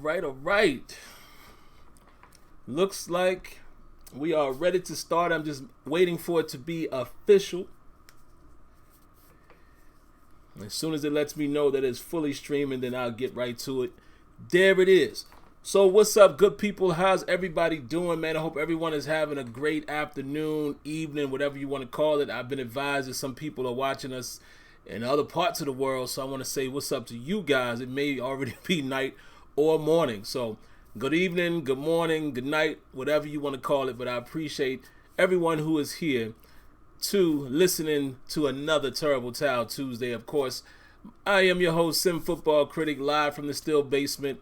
All right. Looks like we are ready to start. I'm just waiting for it to be official. As soon as it lets me know that it's fully streaming, then I'll get right to it. There it is. So what's up, good people? How's everybody doing, man? I hope everyone is having a great afternoon, evening, whatever you want to call it. I've been advised that some people are watching us in other parts of the world, so I want to say what's up to you guys. It may already be night or morning. So good evening, good morning, good night, whatever you want to call it. But I appreciate everyone who is here to listening to another Terrible Towel Tuesday. Of course, I am your host, SimFBallCritic, live from the Steel Basement.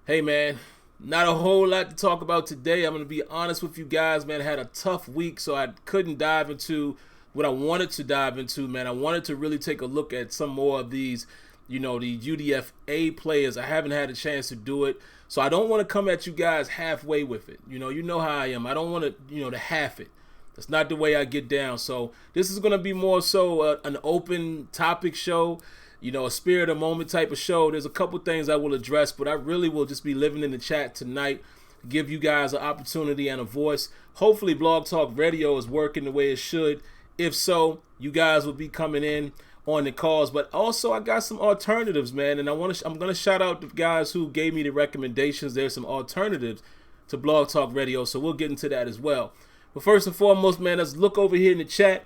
Hey, man, not a whole lot to talk about today. I'm going to be honest with you guys, man. I had a tough week, so I couldn't dive into what I wanted to dive into, man. I wanted to really take a look at some more of these, the UDFA players. I haven't had a chance to do it, so I don't want to come at you guys halfway with it. You know how I am. I don't want to, to half it. That's not the way I get down. So this is going to be more so an open topic show, a spirit of moment type of show. There's a couple things I will address, but I really will just be living in the chat tonight, give you guys an opportunity and a voice. Hopefully Blog Talk Radio is working the way it should. If so, you guys will be coming in on the calls. But also, I got some alternatives, man, and I'm gonna shout out the guys who gave me the recommendations. There's some alternatives to Blog Talk Radio, so we'll get into that as well. But first and foremost, man, let's look over here in the chat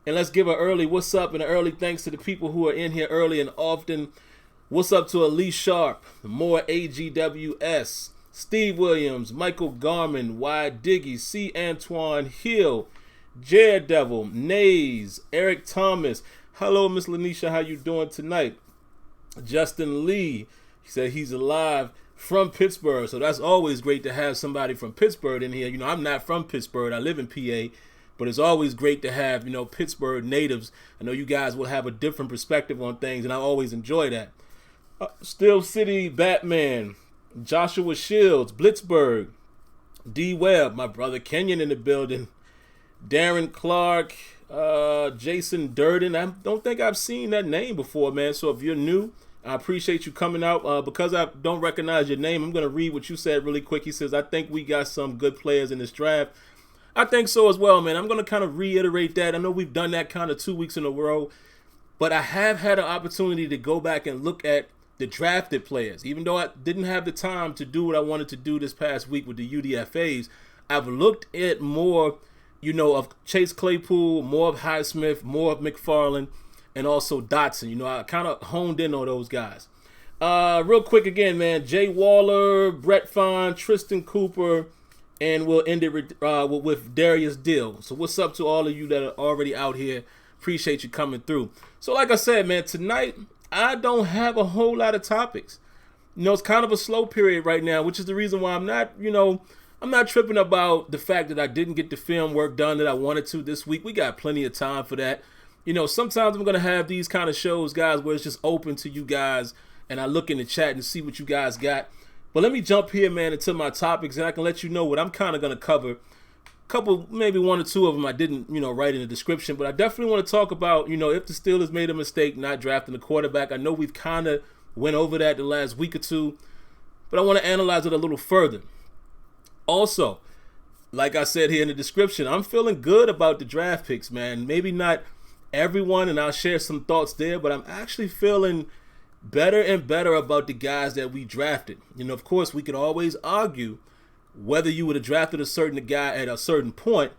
and let's give an early what's up and an early thanks to the people who are in here early and often. What's up to Elise Sharp, More AGWS, Steve Williams, Michael Garman, Y Diggy, C. Antoine Hill, Daredevil, Nays, Eric Thomas. Hello, Miss Lanisha, how you doing tonight? Justin Lee, he said he's alive from Pittsburgh, so that's always great to have somebody from Pittsburgh in here. I'm not from Pittsburgh, I live in PA, but it's always great to have, Pittsburgh natives. I know you guys will have a different perspective on things, and I always enjoy that. Steel City Batman, Joshua Shields, Blitzburg, D. Webb, my brother Kenyon in the building, Darren Clark, Jason Durden. I don't think I've seen that name before, man, so if you're new, I appreciate you coming out. Because I don't recognize your name, I'm going to read what you said really quick. He says, I think we got some good players in this draft. I think so as well, man. I'm going to kind of reiterate that. I know we've done that kind of 2 weeks in a row, but I have had an opportunity to go back and look at the drafted players. Even though I didn't have the time to do what I wanted to do this past week with the UDFAs, I've looked at more, of Chase Claypool, more of Highsmith, more of McFarland, and also Dotson. I kind of honed in on those guys. Real quick again, man, Jay Waller, Brett Fine, Tristan Cooper, and we'll end it with Darius Dill. So what's up to all of you that are already out here? Appreciate you coming through. So like I said, man, tonight I don't have a whole lot of topics. It's kind of a slow period right now, which is the reason why I'm not, I'm not tripping about the fact that I didn't get the film work done that I wanted to this week. We got plenty of time for that. Sometimes I'm going to have these kind of shows, guys, where it's just open to you guys, and I look in the chat and see what you guys got. But let me jump here, man, into my topics, and I can let you know what I'm kind of going to cover. A couple, maybe one or two of them I didn't, write in the description, but I definitely want to talk about, if the Steelers made a mistake not drafting a quarterback. I know we've kind of went over that the last week or two, but I want to analyze it a little further. Also, like I said here in the description, I'm feeling good about the draft picks, man. Maybe not everyone, and I'll share some thoughts there, but I'm actually feeling better and better about the guys that we drafted. Of course, we could always argue whether you would have drafted a certain guy at a certain point,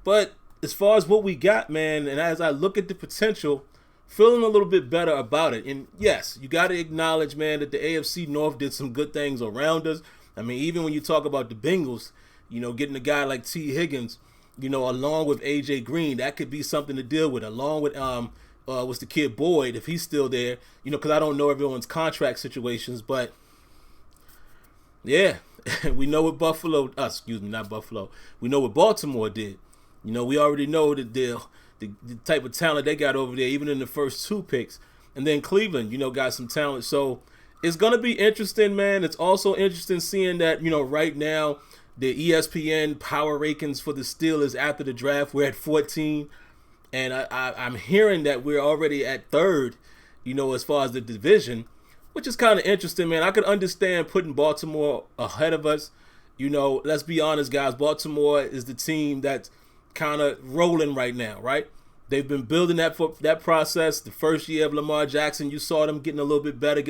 but as far as what we got, man, and as I look at the potential, feeling a little bit better about it. And yes, you got to acknowledge, man, that the AFC North did some good things around us. I mean, even when you talk about the Bengals, getting a guy like T. Higgins, along with AJ Green, that could be something to deal with, along with was the kid Boyd, if he's still there, because I don't know everyone's contract situations, but yeah, we know what we know what Baltimore did. We already know that the type of talent they got over there, even in the first two picks, and then Cleveland, got some talent, so it's going to be interesting, man. It's also interesting seeing that, right now, the ESPN power rankings for the Steelers after the draft, we're at 14. And I'm hearing that we're already at third, as far as the division. which is kind of interesting, man. I could understand putting Baltimore ahead of us. Let's be honest, guys. Baltimore is the team that's kind of rolling right now, right? They've been building that process. The first year of Lamar Jackson, you saw them getting a little bit better.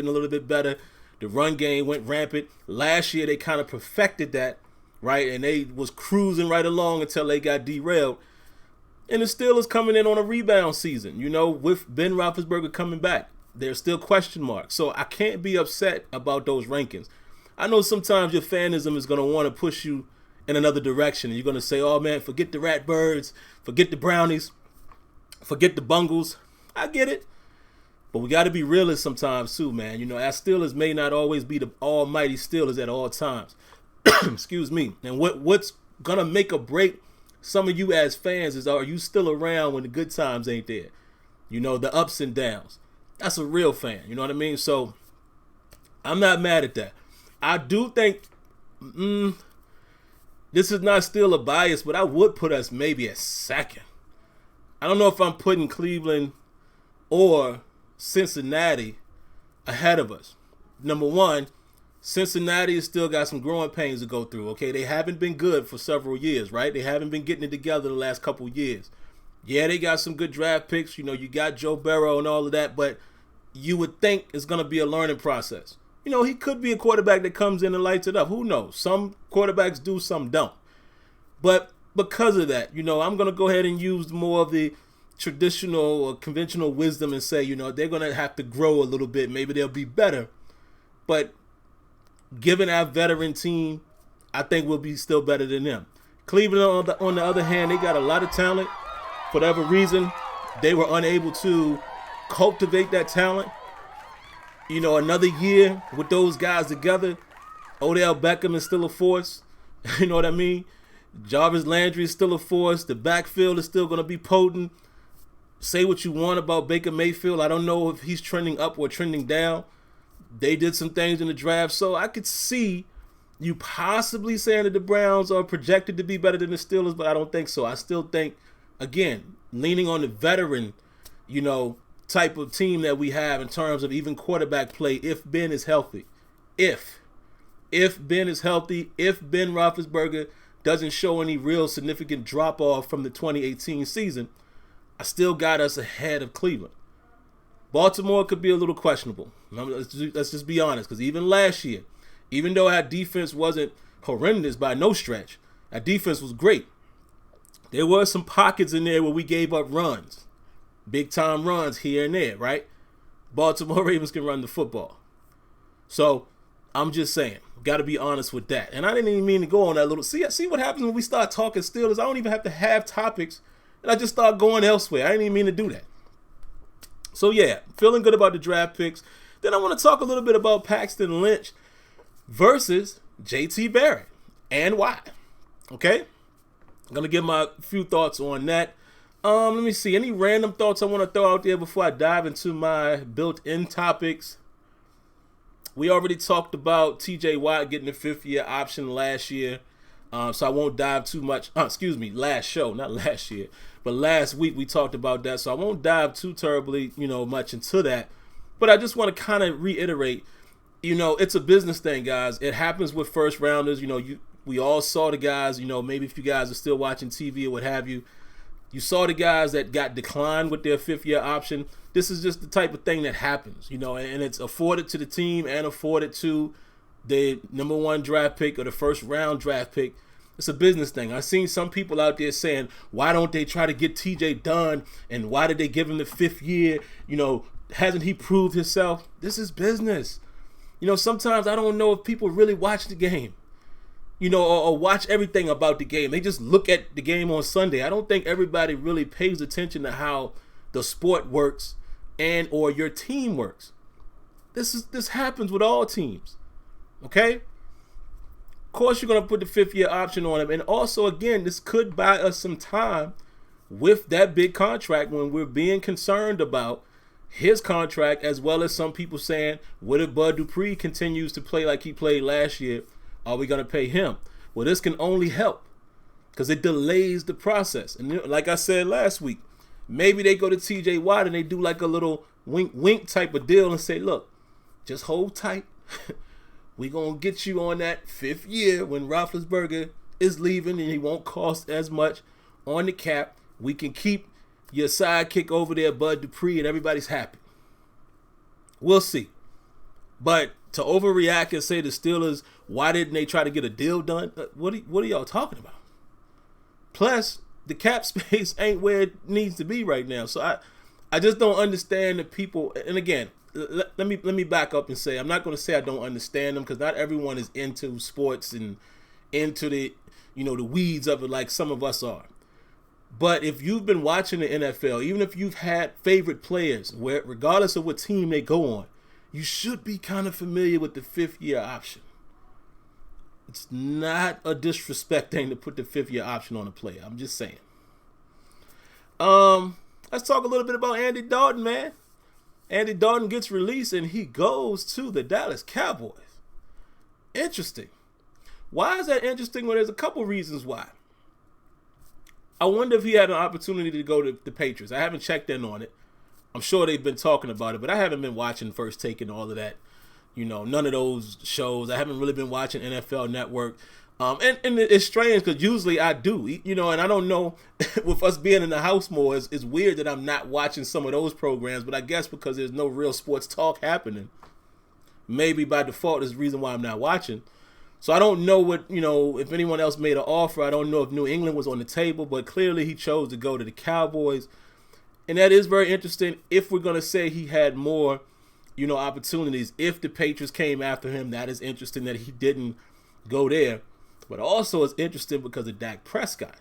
The run game went rampant. Last year, they kind of perfected that, right? And they was cruising right along until they got derailed. And the Steelers coming in on a rebound season, with Ben Roethlisberger coming back. There's still question marks. So I can't be upset about those rankings. I know sometimes your fanism is going to want to push you in another direction. And you're going to say, oh, man, forget the Ratbirds, forget the Brownies, forget the Bungles. I get it. But we got to be realists sometimes too, man. Our Steelers may not always be the almighty Steelers at all times. Excuse me. And what's going to make or break some of you as fans is, are you still around when the good times ain't there? The ups and downs. That's a real fan. You know what I mean? So I'm not mad at that. I do think this is not still a bias, but I would put us maybe at second. I don't know if I'm putting Cleveland or Cincinnati ahead of us. Number one, Cincinnati has still got some growing pains to go through, okay? They haven't been good for several years, right? They haven't been getting it together the last couple of years. Yeah, they got some good draft picks. You got Joe Burrow and all of that, but you would think it's going to be a learning process. He could be a quarterback that comes in and lights it up. Who knows? Some quarterbacks do, some don't. But because of that, I'm going to go ahead and use more of the traditional or conventional wisdom and say, they're going to have to grow a little bit. Maybe they'll be better. But given our veteran team, I think we'll be still better than them. Cleveland, on the other hand, they got a lot of talent. For whatever reason, they were unable to cultivate that talent. Another year with those guys together, Odell Beckham is still a force. You know what I mean? Jarvis Landry is still a force. The backfield is still going to be potent. Say what you want about Baker Mayfield. I don't know if he's trending up or trending down. They did some things in the draft. So I could see you possibly saying that the Browns are projected to be better than the Steelers, but I don't think so. I still think, again, leaning on the veteran, type of team that we have in terms of even quarterback play, if Ben is healthy. If Ben is healthy, if Ben Roethlisberger doesn't show any real significant drop-off from the 2018 season, I still got us ahead of Cleveland. Baltimore could be a little questionable. Let's just be honest, because even last year, even though our defense wasn't horrendous by no stretch, our defense was great. There were some pockets in there where we gave up runs. Big-time runs here and there, right? Baltimore Ravens can run the football. So, I'm just saying, got to be honest with that. And I didn't even mean to go on that little... See what happens when we start talking Steelers? I don't even have to have topics, and I just start going elsewhere. I didn't even mean to do that. So, yeah, feeling good about the draft picks. Then I want to talk a little bit about Paxton Lynch versus JT Barrett and why. Okay? I'm going to give my few thoughts on that. Let me see. Any random thoughts I want to throw out there before I dive into my built-in topics? We already talked about TJ Watt getting the fifth-year option last year, so I won't dive too much. Last show, not last year, but last week we talked about that, so I won't dive too terribly, much into that. But I just want to kind of reiterate, it's a business thing, guys. It happens with first-rounders. We all saw the guys. Maybe if you guys are still watching TV or what have you. You saw the guys that got declined with their fifth-year option. This is just the type of thing that happens, and it's afforded to the team and afforded to the number one draft pick or the first-round draft pick. It's a business thing. I've seen some people out there saying, why don't they try to get TJ done, and why did they give him the fifth year? Hasn't he proved himself? This is business. Sometimes I don't know if people really watch the game. Or watch everything about the game. They just look at the game on Sunday. I don't think everybody really pays attention to how the sport works and or your team works. This happens with all teams. Okay? Of course, you're going to put the fifth-year option on him. And also, again, this could buy us some time with that big contract when we're being concerned about his contract, as well as some people saying, what if Bud Dupree continues to play like he played last year? Are we going to pay him? Well, this can only help because it delays the process. And like I said last week, maybe they go to TJ Watt and they do like a little wink type of deal and say, look, Just hold tight. We gonna get you on that 5th year when Roethlisberger is leaving and he won't cost as much on the cap. We can keep your sidekick over there, Bud Dupree, and everybody's happy. We'll see. But to overreact and say the Steelers, why didn't they try to get a deal done? What are y'all talking about? Plus, the cap space ain't where it needs to be right now. So I just don't understand the people. And again, let me back up and say, I'm not going to say I don't understand them, because not everyone is into sports and into the the weeds of it like some of us are. But if you've been watching the NFL, even if you've had favorite players, where regardless of what team they go on, you should be kind of familiar with the 5th year option. It's not a disrespect thing to put the 5th year option on a player. I'm just saying. Let's talk a little bit about Andy Dalton, man. Andy Dalton gets released and he goes to the Dallas Cowboys. Interesting. Why is that interesting? Well, there's a couple reasons why. I wonder if he had an opportunity to go to the Patriots. I haven't checked in on it. I'm sure they've been talking about it, but I haven't been watching First Take and all of that. None of those shows. I haven't really been watching NFL Network. And it's strange because usually I do, and I don't know, with us being in the house more, it's weird that I'm not watching some of those programs, but I guess because there's no real sports talk happening, maybe by default is the reason why I'm not watching. So I don't know what, if anyone else made an offer. I don't know if New England was on the table, but clearly he chose to go to the Cowboys. And that is very interesting if we're going to say he had more, opportunities. If the Patriots came after him, that is interesting that he didn't go there. But also it's interesting because of Dak Prescott.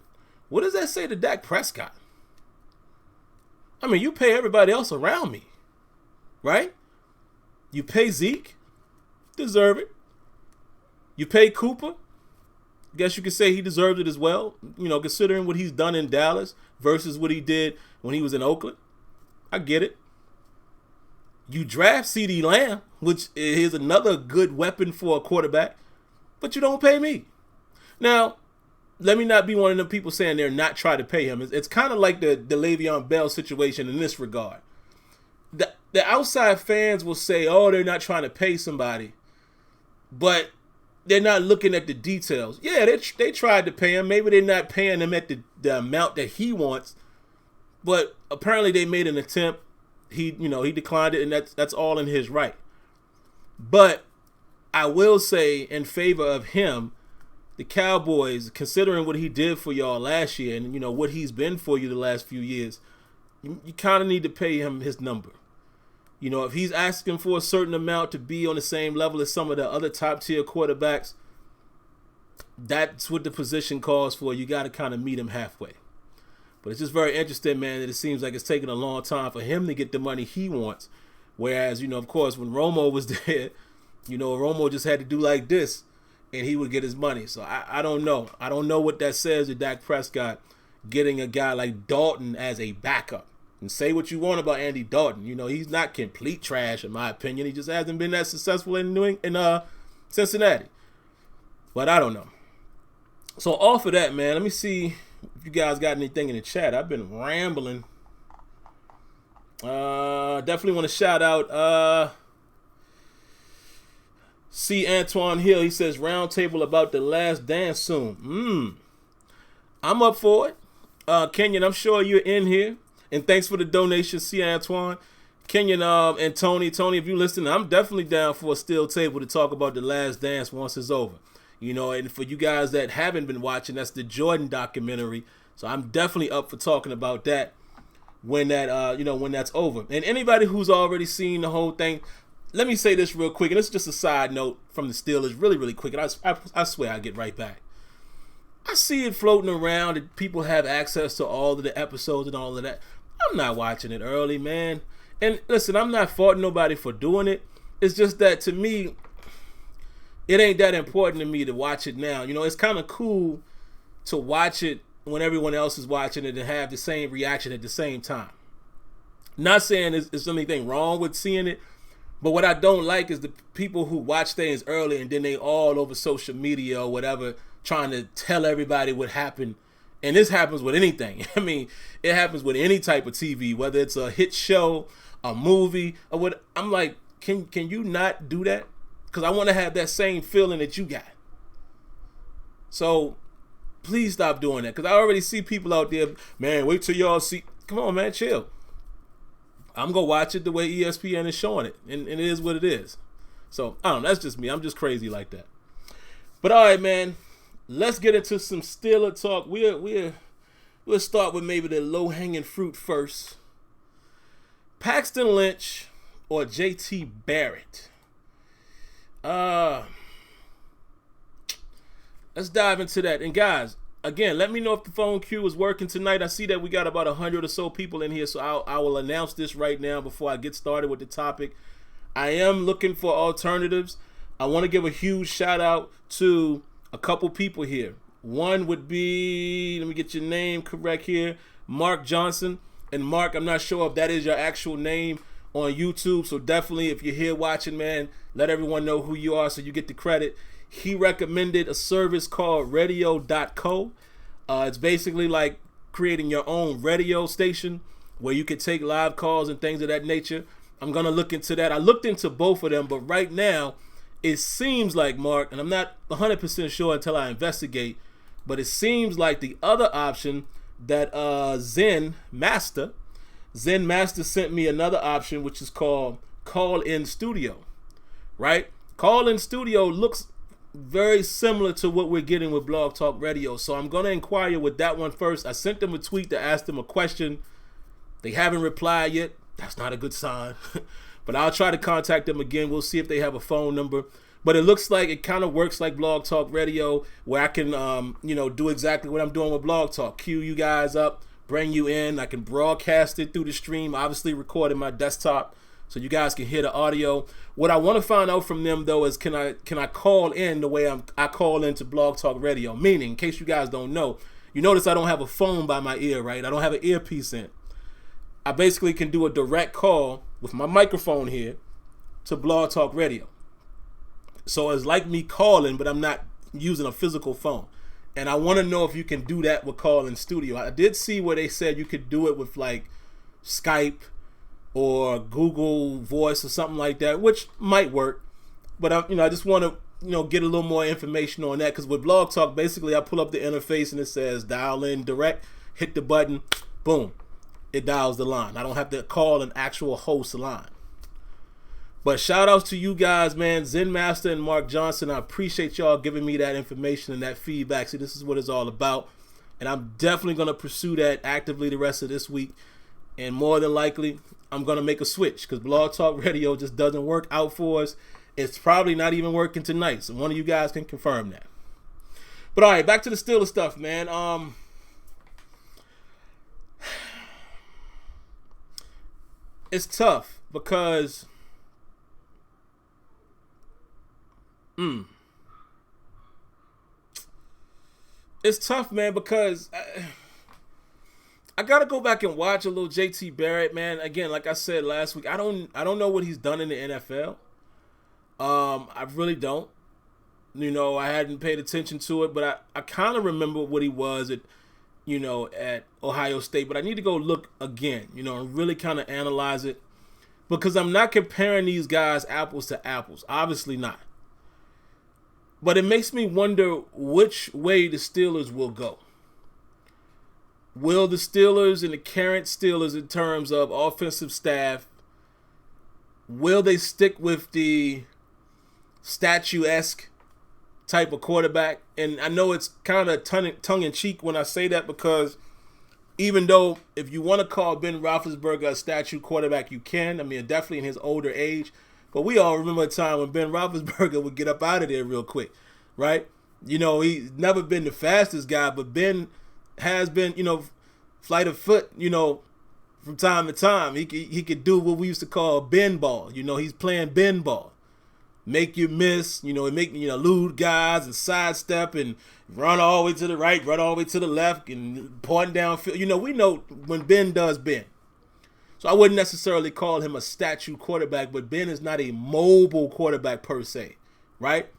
What does that say to Dak Prescott? I mean, you pay everybody else around me, right? You pay Zeke, deserve it. You pay Cooper, guess you could say he deserved it as well, considering what he's done in Dallas versus what he did when he was in Oakland. I get it. You draft CeeDee Lamb, which is another good weapon for a quarterback, but you don't pay me. Now, let me not be one of the people saying they're not trying to pay him. It's kind of like the Le'Veon Bell situation in this regard. The outside fans will say, oh, they're not trying to pay somebody, but they're not looking at the details. Yeah, they tried to pay him. Maybe they're not paying him at the amount that he wants, but apparently they made an attempt. He declined it, and that's all in his right. But I will say in favor of him, the Cowboys, considering what he did for y'all last year and, what he's been for you the last few years, you kind of need to pay him his number. If he's asking for a certain amount to be on the same level as some of the other top-tier quarterbacks, that's what the position calls for. You got to kind of meet him halfway. But it's just very interesting, man, that it seems like it's taking a long time for him to get the money he wants. Whereas, of course, when Romo was there, Romo just had to do like this, and he would get his money. So I don't know. I don't know what that says to Dak Prescott getting a guy like Dalton as a backup. And say what you want about Andy Dalton. He's not complete trash, in my opinion. He just hasn't been that successful in Cincinnati. But I don't know. So off of that, man, let me see if you guys got anything in the chat. I've been rambling. Definitely want to shout out C. Antoine Hill. He says, roundtable about The Last Dance soon. I'm up for it. Kenyon, I'm sure you're in here. And thanks for the donation, C. Antoine. Kenyon and Tony. Tony, if you're listening, I'm definitely down for a steel table to talk about The Last Dance once it's over. And for you guys that haven't been watching, that's the Jordan documentary. So I'm definitely up for talking about that when that's over. And anybody who's already seen the whole thing, let me say this real quick, and it's just a side note from the Steelers, really, really quick, and I swear I'll get right back. I see it floating around that people have access to all of the episodes and all of that. I'm not watching it early, man. And listen, I'm not faulting nobody for doing it. It's just that to me, it ain't that important to me to watch it now. It's kind of cool to watch it when everyone else is watching it and have the same reaction at the same time. Not saying there's anything wrong with seeing it, but what I don't like is the people who watch things early and then they all over social media or whatever trying to tell everybody what happened. And this happens with anything. I mean, it happens with any type of TV, whether it's a hit show, a movie, or what. I'm like, can you not do that? Because I want to have that same feeling that you got. So please stop doing that. Because I already see people out there, man, wait till y'all see. Come on, man, chill. I'm going to watch it the way ESPN is showing it. And it is what it is. So, I don't know. That's just me. I'm just crazy like that. But all right, man. Let's get into some Steeler talk. We'll start with maybe the low-hanging fruit first. Paxton Lynch or JT Barrett? Let's dive into that. And guys, again, let me know if the phone queue is working tonight. I see that we got about 100 or so people in here, so I will announce this right now before I get started with the topic. I am looking for alternatives. I want to give a huge shout out to a couple people here. One would be, let me get your name correct here, Mark Johnson. And Mark, I'm not sure if that is your actual name on YouTube, so definitely if you're here watching, man, let everyone know who you are so you get the credit. He recommended a service called radio.co. It's basically like creating your own radio station where you can take live calls and things of that nature. I'm going to look into that. I looked into both of them, but right now it seems like, Mark, and I'm not 100% sure until I investigate, but it seems like the other option that Zen Master sent me another option, which is called Call In Studio, right? Call In Studio looks very similar to what we're getting with Blog Talk Radio. So I'm going to inquire with that one first. I sent them a tweet to ask them a question. They haven't replied yet. That's not a good sign. But I'll try to contact them again. We'll see if they have a phone number. But it looks like it kind of works like Blog Talk Radio, where I can, do exactly what I'm doing with Blog Talk. Queue you guys up, bring you in. I can broadcast it through the stream, obviously recording my desktop, so you guys can hear the audio. What I want to find out from them, though, is can I call in the way I call into Blog Talk Radio? Meaning, in case you guys don't know, you notice I don't have a phone by my ear, right? I don't have an earpiece in. I basically can do a direct call with my microphone here to Blog Talk Radio. So it's like me calling, but I'm not using a physical phone. And I want to know if you can do that with Call In Studio. I did see where they said you could do it with like Skype or Google Voice or something like that, which might work. But I just want to get a little more information on that, because with Blog Talk, basically I pull up the interface and it says dial in direct, hit the button, boom, it dials the line. I don't have to call an actual host line. But shout outs to you guys, man, Zen Master and Mark Johnson. I appreciate y'all giving me that information and that feedback. See, this is what it's all about. And I'm definitely going to pursue that actively the rest of this week. And more than likely, I'm going to make a switch, because Blog Talk Radio just doesn't work out for us. It's probably not even working tonight. So one of you guys can confirm that. But all right, back to the Steelers stuff, man. It's tough because it's tough, man, because I gotta go back and watch a little JT Barrett, man. Again, like I said last week, I don't know what he's done in the NFL. I really don't. I hadn't paid attention to it, but I kind of remember what he was at Ohio State. But I need to go look again, and really kind of analyze it, because I'm not comparing these guys apples to apples. Obviously not. But it makes me wonder which way the Steelers will go. Will the Steelers and the current Steelers, in terms of offensive staff, will they stick with the statuesque type of quarterback? And I know it's kind of tongue-in-cheek when I say that, because even though if you want to call Ben Roethlisberger a statue quarterback, you can. I mean, definitely in his older age. But we all remember a time when Ben Roethlisberger would get up out of there real quick, right? He's never been the fastest guy, but Ben has been, flight of foot, from time to time. He could do what we used to call Ben ball. He's playing Ben ball. Make you miss, make elude guys and sidestep and run all the way to the right, run all the way to the left and pointing downfield. We know when Ben does Ben. So I wouldn't necessarily call him a statue quarterback, but Ben is not a mobile quarterback per se, right?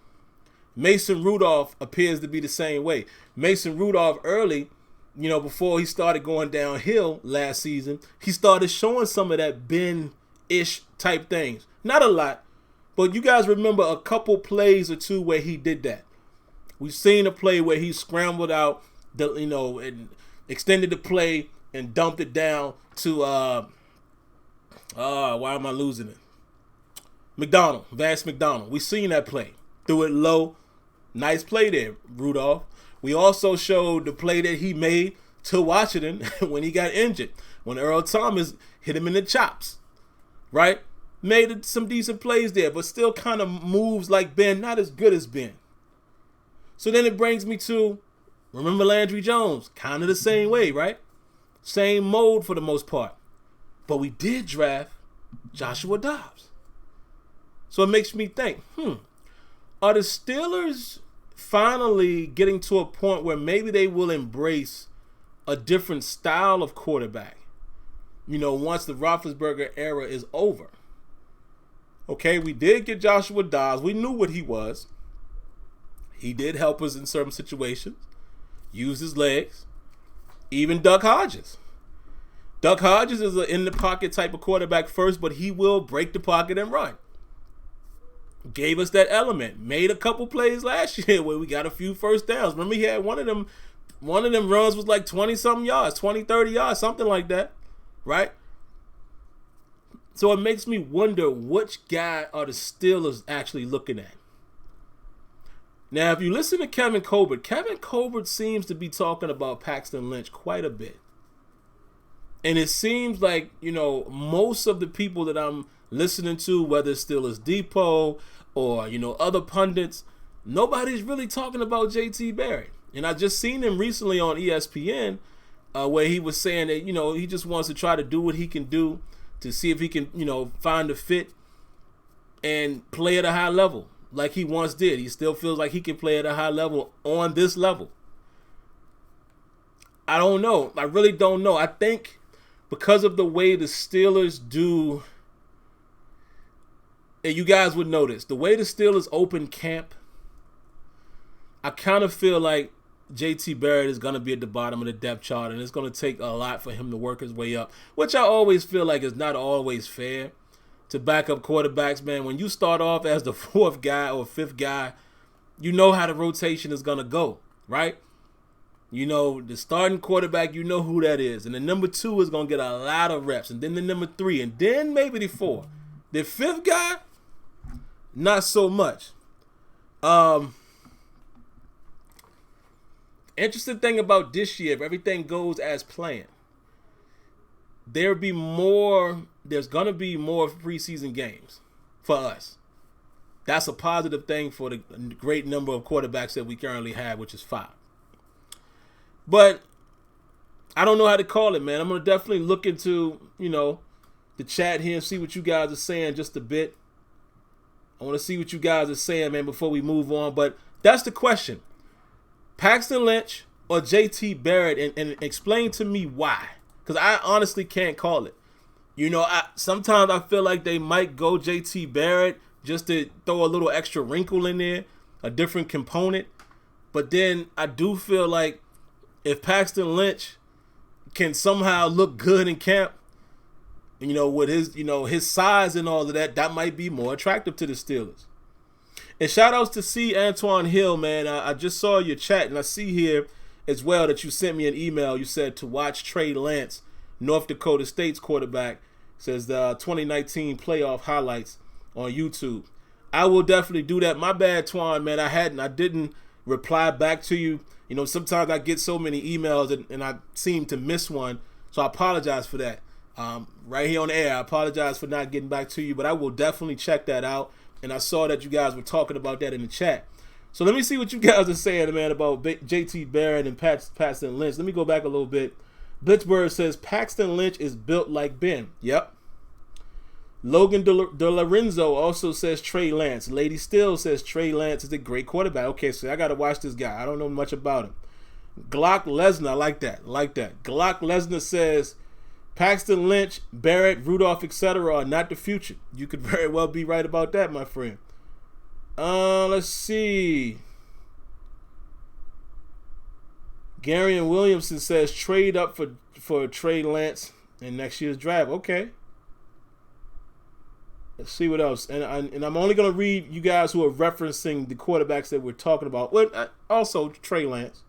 Mason Rudolph appears to be the same way. Mason Rudolph early, before he started going downhill last season, he started showing some of that Ben-ish type things. Not a lot, but you guys remember a couple plays or two where he did that. We've seen a play where he scrambled out, and extended the play and dumped it down to why am I losing it? Vance McDonald. We've seen that play. Threw it low. Nice play there, Rudolph. We also showed the play that he made to Washington when he got injured, when Earl Thomas hit him in the chops, right? Made some decent plays there, but still kind of moves like Ben, not as good as Ben. So then it brings me to, remember Landry Jones, kind of the same way, right? Same mode for the most part. But we did draft Joshua Dobbs. So it makes me think, are the Steelers finally getting to a point where maybe they will embrace a different style of quarterback, once the Roethlisberger era is over? Okay, we did get Joshua Dobbs. We knew what he was. He did help us in certain situations, use his legs. Even Duck Hodges. Duck Hodges is an in-the-pocket type of quarterback first, but he will break the pocket and run. Gave us that element. Made a couple plays last year where we got a few first downs. Remember, he had one of them runs was like 20-something yards, 20, 30 yards, something like that, right? So it makes me wonder which guy are the Steelers actually looking at. Now, if you listen to Kevin Colbert seems to be talking about Paxton Lynch quite a bit. And it seems like, most of the people that I'm listening to, whether it's Steelers Depot or, other pundits, nobody's really talking about JT Barrett. And I just seen him recently on ESPN where he was saying that, he just wants to try to do what he can do to see if he can, find a fit and play at a high level like he once did. He still feels like he can play at a high level on this level. I don't know. I really don't know. I think because of the way the Steelers do, and you guys would notice, the way the Steelers open camp, I kind of feel like JT Barrett is going to be at the bottom of the depth chart, and it's going to take a lot for him to work his way up, which I always feel like is not always fair to backup quarterbacks, man. When you start off as the fourth guy or fifth guy, you know how the rotation is going to go, right? The starting quarterback, you know who that is. And the number 2 is going to get a lot of reps. And then the number 3, and then maybe the 4. The fifth guy, not so much. Interesting thing about this year, if everything goes as planned, there's going to be more preseason games for us. That's a positive thing for the great number of quarterbacks that we currently have, which is 5. But I don't know how to call it, man. I'm going to definitely look into, the chat here and see what you guys are saying just a bit. I want to see what you guys are saying, man, before we move on. But that's the question. Paxton Lynch or JT Barrett, and explain to me why. Because I honestly can't call it. Sometimes I feel like they might go JT Barrett just to throw a little extra wrinkle in there, a different component. But then I do feel like if Paxton Lynch can somehow look good in camp, with his size and all of that, that might be more attractive to the Steelers. And shout outs to C. Antoine Hill, man. I just saw your chat, and I see here as well that you sent me an email. You said to watch Trey Lance, North Dakota State's quarterback, says the 2019 playoff highlights on YouTube. I will definitely do that. My bad, Twan, man. I didn't reply back to you. Sometimes I get so many emails and I seem to miss one. So I apologize for that. Right here on the air, I apologize for not getting back to you, but I will definitely check that out. And I saw that you guys were talking about that in the chat. So let me see what you guys are saying, man, about JT Barrett and Paxton Lynch. Let me go back a little bit. Blitzberg says Paxton Lynch is built like Ben. Yep. Logan De Lorenzo also says Trey Lance. Lady Still says Trey Lance is a great quarterback. Okay, so I got to watch this guy. I don't know much about him. Glock Lesnar, I like that. Glock Lesnar says Paxton Lynch, Barrett, Rudolph, etc. are not the future. You could very well be right about that, my friend. Let's see. Gary and Williamson says trade up for Trey Lance in next year's draft. Okay. Let's see what else. And I'm only going to read you guys who are referencing the quarterbacks that we're talking about. Well, also Trey Lance.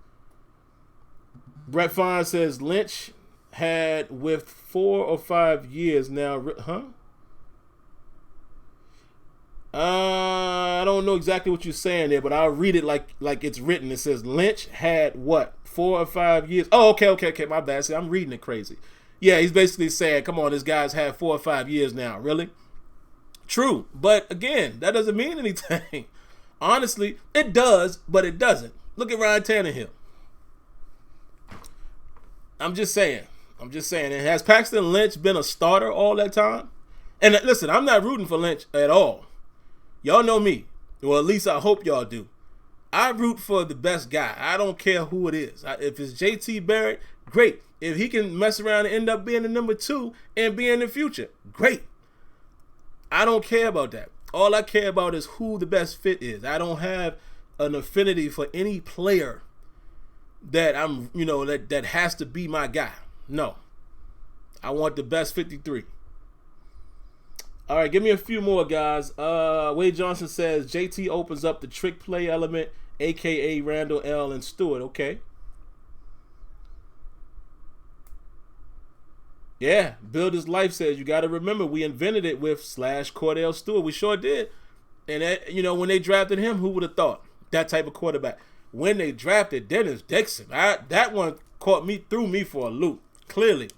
Brett Fine says Lynch had with 4 or 5 years now. I don't know exactly what you're saying there, but I'll read it like it's written. It says Lynch had what, 4 or 5 years? Oh, okay. My bad. See, I'm reading it crazy. Yeah, he's basically saying, come on, this guy's had 4 or 5 years now. Really? True. But again, that doesn't mean anything. Honestly, it does, but it doesn't. Look at Ryan Tannehill. I'm just saying. And has Paxton Lynch been a starter all that time? And listen, I'm not rooting for Lynch at all. Y'all know me. Well, at least I hope y'all do. I root for the best guy. I don't care who it is. If it's JT Barrett, great. If he can mess around and end up being the number 2 and be in the future, great. I don't care about that. All I care about is who the best fit is. I don't have an affinity for any player that that has to be my guy. No. I want the best 53. All right, give me a few more, guys. Wade Johnson says JT opens up the trick play element, a.k.a. Randall L. and Stewart. Okay. Yeah, Build His Life says you got to remember we invented it with /Cordell Stewart. We sure did. And that, when they drafted him, who would have thought that type of quarterback? When they drafted Dennis Dixon, that one threw me for a loop. Clearly.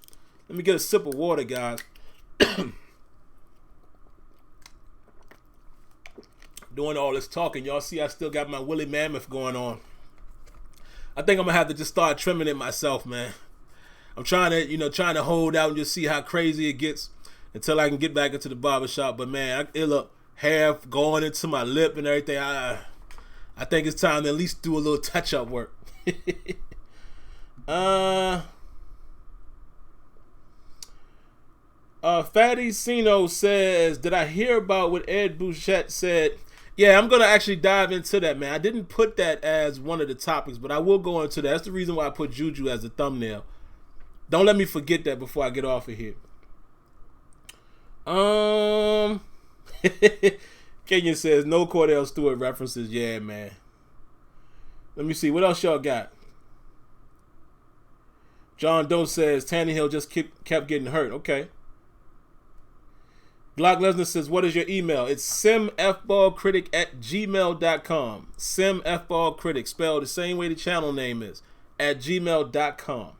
Let me get a sip of water, guys. Doing all this talking, y'all see I still got my woolly mammoth going on. I think I'm gonna have to just start trimming it myself, man. I'm trying to hold out and just see how crazy it gets until I can get back into the barbershop. But man, it look hair going into my lip and everything. I think it's time to at least do a little touch-up work. Fatty Sino says, did I hear about what Ed Bouchette said? Yeah, I'm going to actually dive into that, man. I didn't put that as one of the topics, but I will go into that. That's the reason why I put Juju as the thumbnail. Don't let me forget that before I get off of here. Kenyon says, no Cordell Stewart references. Yeah, man. Let me see. What else y'all got? John Doe says, Tannehill just kept getting hurt. Okay. Glock Lesnar says, what is your email? It's SimFBallCritic@gmail.com. SimFBallCritic, spelled the same way the channel name is, @gmail.com.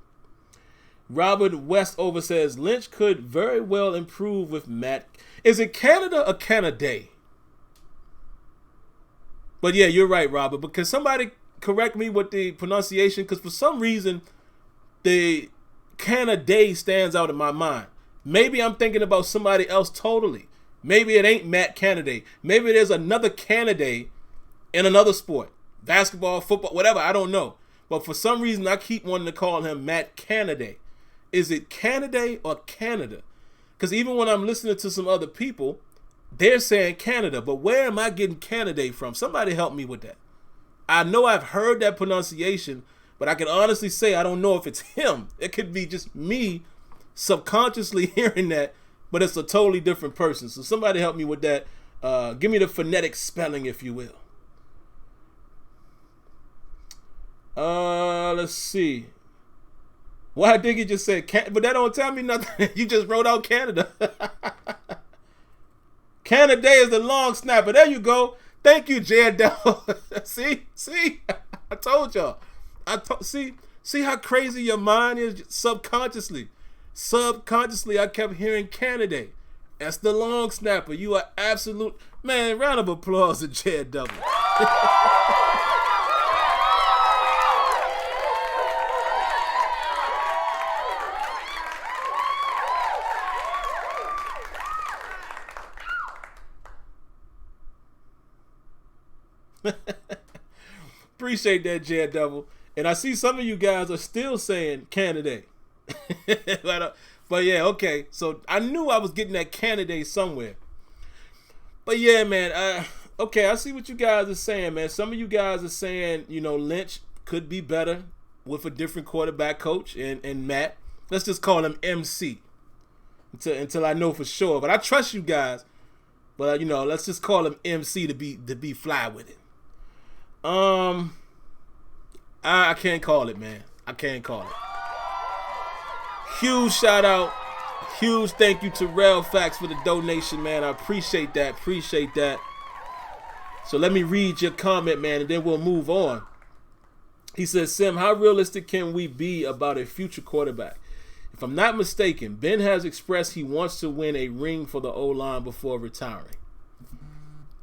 Robert Westover says, Lynch could very well improve with Matt. Is it Canada or Canada? But yeah, you're right, Robert. But can somebody correct me with the pronunciation? Because for some reason, the Canada stands out in my mind. Maybe I'm thinking about somebody else totally. Maybe it ain't Matt Canada. Maybe there's another Canada in another sport. Basketball, football, whatever. I don't know. But for some reason, I keep wanting to call him Matt Canada. Is it Canada or Canada? Because even when I'm listening to some other people, they're saying Canada. But where am I getting Canada from? Somebody help me with that. I know I've heard that pronunciation, but I can honestly say I don't know if it's him. It could be just me subconsciously hearing that, but it's a totally different person. So somebody help me with that. Give me the phonetic spelling, if you will. Let's see. Why did you just say Canada? But that don't tell me nothing. You just wrote out Canada. Canada is the long snapper. There you go. Thank you, Jared. See, I told y'all. See how crazy your mind is subconsciously. Subconsciously, I kept hearing Canada. That's the long snapper. You are absolute, man. Round of applause to Jared Double. Appreciate that, Jared Double. And I see some of you guys are still saying Canada. But yeah, okay. So I knew I was getting that candidate somewhere. But yeah, man. Okay, I see what you guys are saying, man. Some of you guys are saying, Lynch could be better with a different quarterback coach and Matt. Let's just call him MC until I know for sure. But I trust you guys. But let's just call him MC to be fly with it. I can't call it, man. I can't call it. Huge shout out. Huge thank you to Rel Facts for the donation, man. I appreciate that. So let me read your comment, man, and then we'll move on. He says, Sim, how realistic can we be about a future quarterback? If I'm not mistaken, Ben has expressed he wants to win a ring for the O-line before retiring.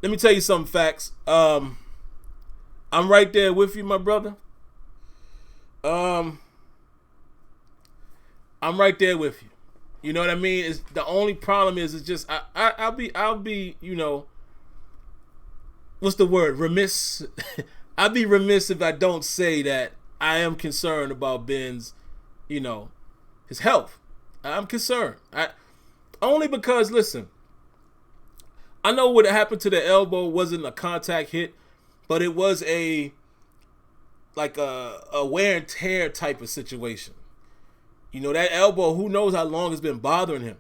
Let me tell you some facts. I'm right there with you, my brother. I'm right there with you. You know what I mean? It's, the only problem is just I'll be what's the word? Remiss. I'd be remiss if I don't say that I am concerned about Ben's, his health. I'm concerned. Only because, listen, I know what happened to the elbow wasn't a contact hit, but it was a wear and tear type of situation. That elbow, who knows how long it's been bothering him.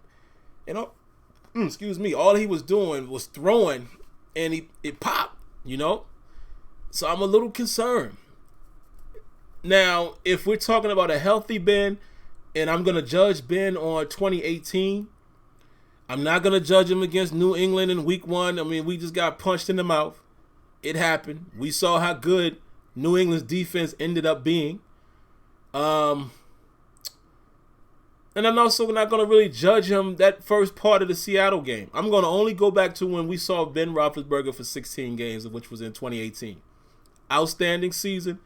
Excuse me, all he was doing was throwing and it popped, So I'm a little concerned. Now, if we're talking about a healthy Ben, and I'm going to judge Ben on 2018, I'm not going to judge him against New England in week 1. I mean, we just got punched in the mouth. It happened. We saw how good New England's defense ended up being. And I'm also not going to really judge him that first part of the Seattle game. I'm going to only go back to when we saw Ben Roethlisberger for 16 games, which was in 2018. Outstanding season,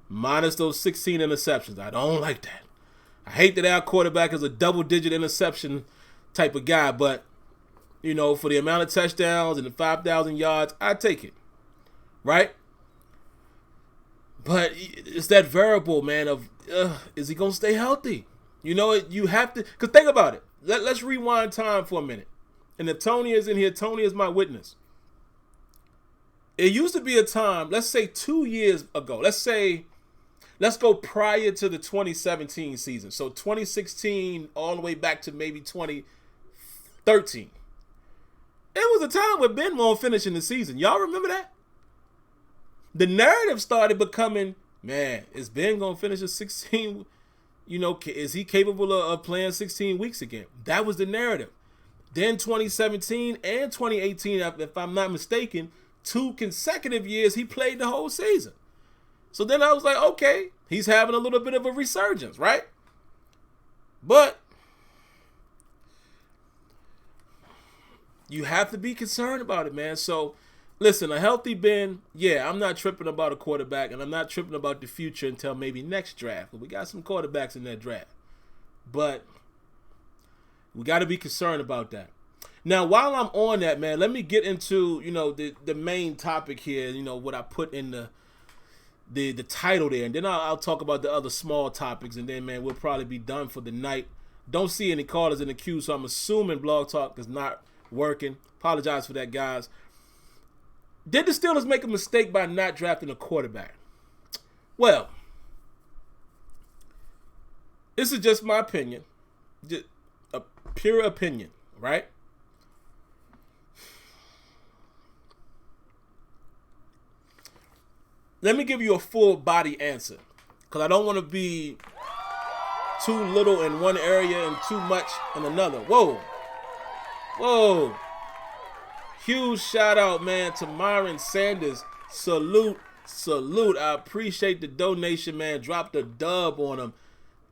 minus those 16 interceptions. I don't like that. I hate that our quarterback is a double-digit interception type of guy, but, for the amount of touchdowns and the 5,000 yards, I take it, right? But it's that variable, man, of is he going to stay healthy? You have to, because think about it. Let's rewind time for a minute. And if Tony is in here, Tony is my witness. It used to be a time, let's say 2 years ago. Let's go prior to the 2017 season. So 2016 all the way back to maybe 2013. It was a time when Ben won't finish in the season. Y'all remember that? The narrative started becoming, man, is Ben going to finish at 16? Is he capable of playing 16 weeks again? That was the narrative. Then 2017 and 2018, if I'm not mistaken, 2 consecutive years he played the whole season. So then I was like, okay, he's having a little bit of a resurgence, right? But you have to be concerned about it, man. So listen, a healthy Ben, I'm not tripping about a quarterback, and I'm not tripping about the future until maybe next draft. We got some quarterbacks in that draft. But we got to be concerned about that. Now, while I'm on that, man, let me get into, the main topic here, what I put in the title there. And then I'll talk about the other small topics, and then, man, we'll probably be done for the night. Don't see any callers in the queue, so I'm assuming Blog Talk is not working. Apologize for that, guys. Did the Steelers make a mistake by not drafting a quarterback? Well, this is just my opinion. Just a pure opinion, right? Let me give you a full body answer, because I don't want to be too little in one area and too much in another. Whoa. Huge shout out, man, to Myron Sanders. Salute. I appreciate the donation, man. Dropped a dub on him.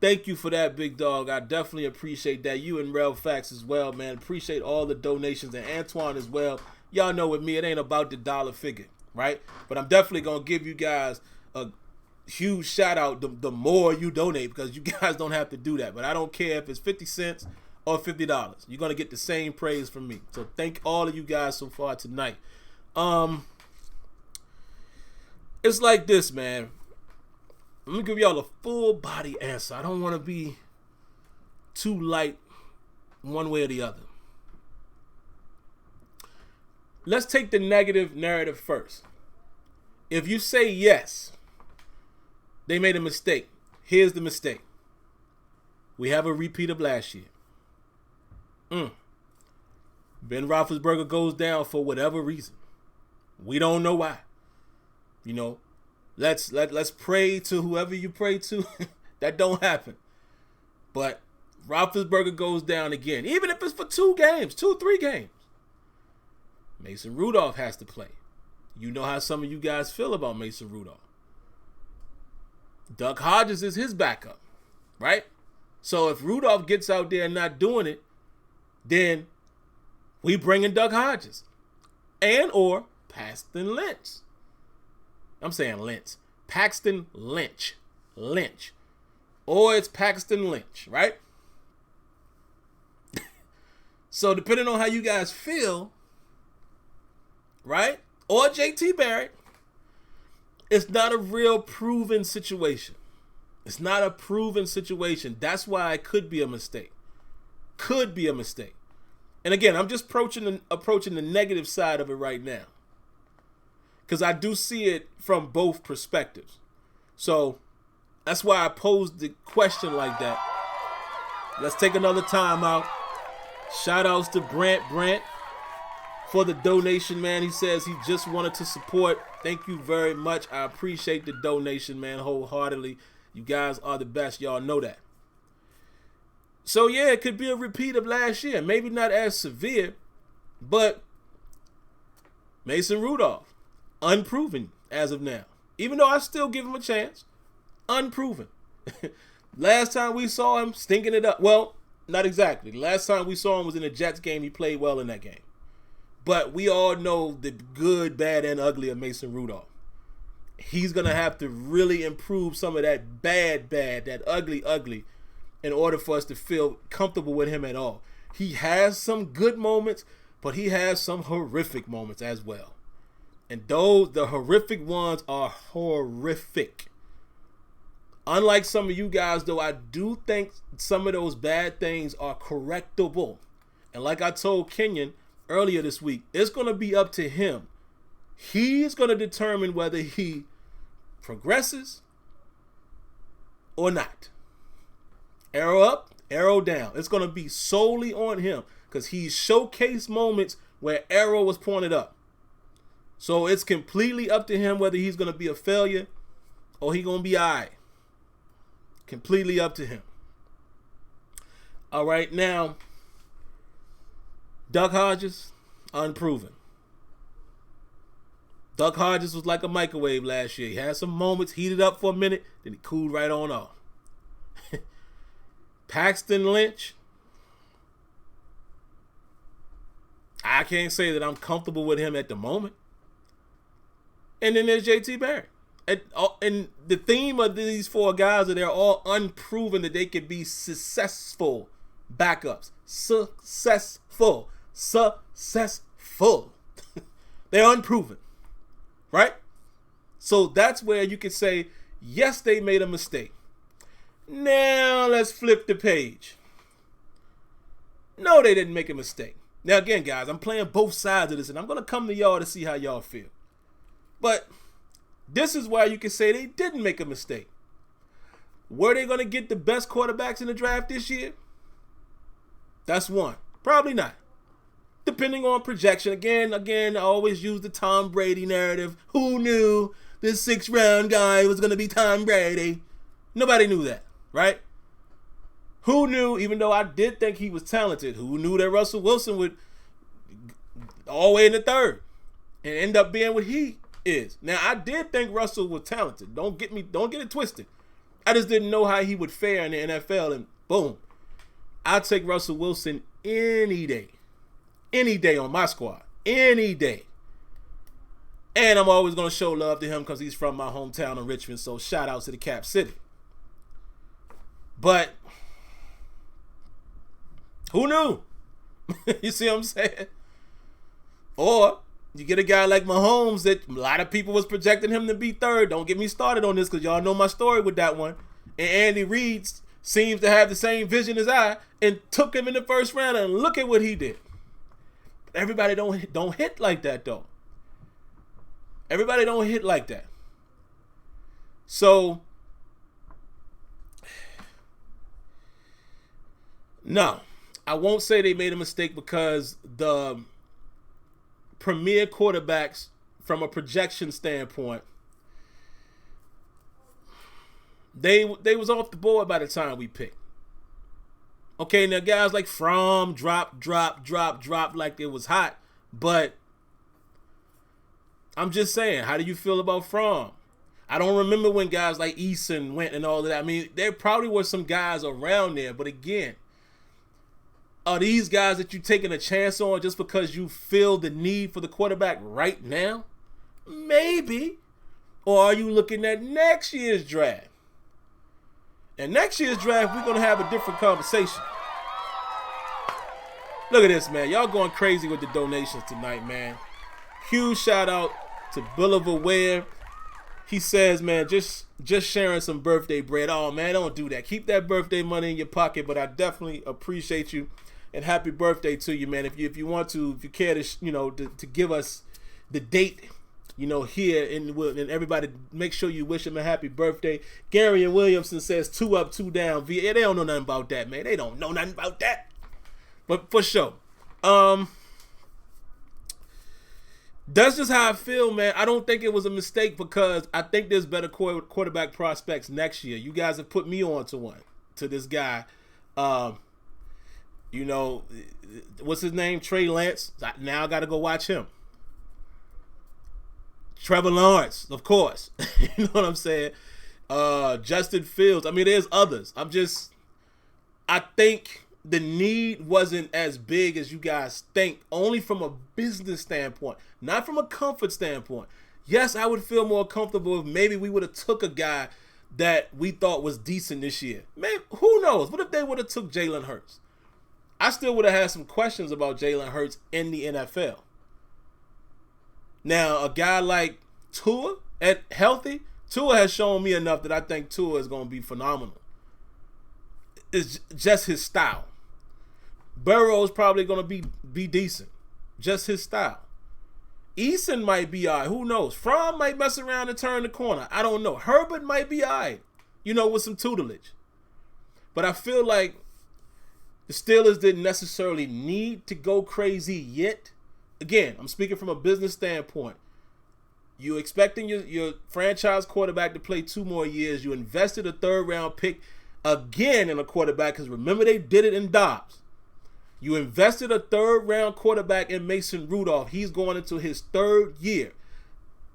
Thank you for that, big dog. I definitely appreciate that. You and Rel Facts as well, man. Appreciate all the donations, and Antoine as well. Y'all know with me, it ain't about the dollar figure, right? But I'm definitely going to give you guys a huge shout out the more you donate, because you guys don't have to do that. But I don't care if it's 50 cents or $50. You're going to get the same praise from me. So thank all of you guys so far tonight. It's like this, man. Let me give y'all a full body answer. I don't want to be too light one way or the other. Let's take the negative narrative first. If you say yes, they made a mistake. Here's the mistake. We have a repeat of last year. Ben Roethlisberger goes down for whatever reason. We don't know why. You know, let's pray to whoever you pray to. That don't happen. But Roethlisberger goes down again, even if it's for 3 games. Mason Rudolph has to play. You know how some of you guys feel about Mason Rudolph. Duck Hodges is his backup, right? So if Rudolph gets out there and not doing it, then we bring in Duck Hodges and or Paxton Lynch. I'm saying Lynch. Paxton Lynch. Or it's Paxton Lynch, right? So depending on how you guys feel, right? Or JT Barrett, it's not a real proven situation. It's not a proven situation. That's why it could be a mistake. And again, I'm just approaching the negative side of it right now, because I do see it from both perspectives. So that's why I posed the question like that. Let's take another time out. Shout outs to Brant for the donation, man. He says he just wanted to support. Thank you very much. I appreciate the donation, man, wholeheartedly. You guys are the best. Y'all know that. So, yeah, it could be a repeat of last year. Maybe not as severe, but Mason Rudolph, unproven as of now. Even though I still give him a chance, unproven. Last time we saw him stinking it up. Well, not exactly. The last time we saw him was in the Jets game. He played well in that game. But we all know the good, bad, and ugly of Mason Rudolph. He's going to have to really improve some of that bad, that ugly, in order for us to feel comfortable with him at all. He has some good moments, but he has some horrific moments as well. And the horrific ones are horrific. Unlike some of you guys, though, I do think some of those bad things are correctable. And like I told Kenyon earlier this week, it's going to be up to him. He's going to determine whether he progresses or not. Arrow up, arrow down. It's going to be solely on him, because he's showcased moments where arrow was pointed up. So it's completely up to him whether he's going to be a failure or he's going to be all right. Completely up to him. All right, now, Duck Hodges, unproven. Duck Hodges was like a microwave last year. He had some moments, heated up for a minute, then he cooled right on off. Paxton Lynch, I can't say that I'm comfortable with him at the moment. And then there's JT Barrett. And the theme of these 4 guys are they're all unproven that they could be successful backups. Successful. They're unproven. Right? So that's where you could say, yes, they made a mistake. Now let's flip the page. No, they didn't make a mistake. Now again, guys, I'm playing both sides of this, and I'm going to come to y'all to see how y'all feel. But this is why you can say they didn't make a mistake. Were they going to get the best quarterbacks in the draft this year? That's one. Probably not. Depending on projection. Again, I always use the Tom Brady narrative. Who knew this 6th round guy was going to be Tom Brady? Nobody knew that, right? Who knew, even though I did think he was talented, who knew that Russell Wilson would all the way in the 3rd and end up being what he is? Now, I did think Russell was talented. Don't get it twisted. I just didn't know how he would fare in the NFL, and boom. I'd take Russell Wilson any day. Any day on my squad. Any day. And I'm always going to show love to him because he's from my hometown of Richmond, so shout out to the Cap City. But who knew? You see what I'm saying? Or you get a guy like Mahomes that a lot of people was projecting him to be 3rd. Don't get me started on this, because y'all know my story with that one. And Andy Reid seems to have the same vision as I, and took him in the 1st round, and look at what he did. Everybody don't hit like that, though. Everybody don't hit like that. So, no, I won't say they made a mistake because the premier quarterbacks, from a projection standpoint, they was off the board by the time we picked. Okay, now guys like Fromm drop like it was hot, but I'm just saying, how do you feel about Fromm? I don't remember when guys like Eason went and all of that. I mean, there probably were some guys around there, but again, are these guys that you're taking a chance on just because you feel the need for the quarterback right now? Maybe. Or are you looking at next year's draft? And next year's draft, we're going to have a different conversation. Look at this, man. Y'all going crazy with the donations tonight, man. Huge shout out to Boulevard Ware. He says, man, just sharing some birthday bread. Oh, man, don't do that. Keep that birthday money in your pocket, but I definitely appreciate you. And happy birthday to you, man. If you want to, if you care to, to give us the date, here, and everybody make sure you wish him a happy birthday. Gary and Williamson says 2 up, 2 down. They don't know nothing about that, man. They don't know nothing about that. But for sure. That's just how I feel, man. I don't think it was a mistake because I think there's better quarterback prospects next year. You guys have put me on to this guy. What's his name? Trey Lance. Now I got to go watch him. Trevor Lawrence, of course. You know what I'm saying? Justin Fields. I mean, there's others. I think the need wasn't as big as you guys think, only from a business standpoint, not from a comfort standpoint. Yes, I would feel more comfortable if maybe we would have took a guy that we thought was decent this year. Maybe, who knows? What if they would have took Jalen Hurts? I still would have had some questions about Jalen Hurts in the NFL. Now, a guy like Tua, at healthy, Tua has shown me enough that I think Tua is going to be phenomenal. It's just his style. Burrow's probably going to be decent. Just his style. Eason might be all right. Who knows? Fromm might mess around and turn the corner. I don't know. Herbert might be all right, with some tutelage. But I feel like the Steelers didn't necessarily need to go crazy yet. Again, I'm speaking from a business standpoint. You expecting your franchise quarterback to play 2 more years. You invested a 3rd-round pick again in a quarterback because remember they did it in Dobbs. You invested a 3rd-round quarterback in Mason Rudolph. He's going into his 3rd year.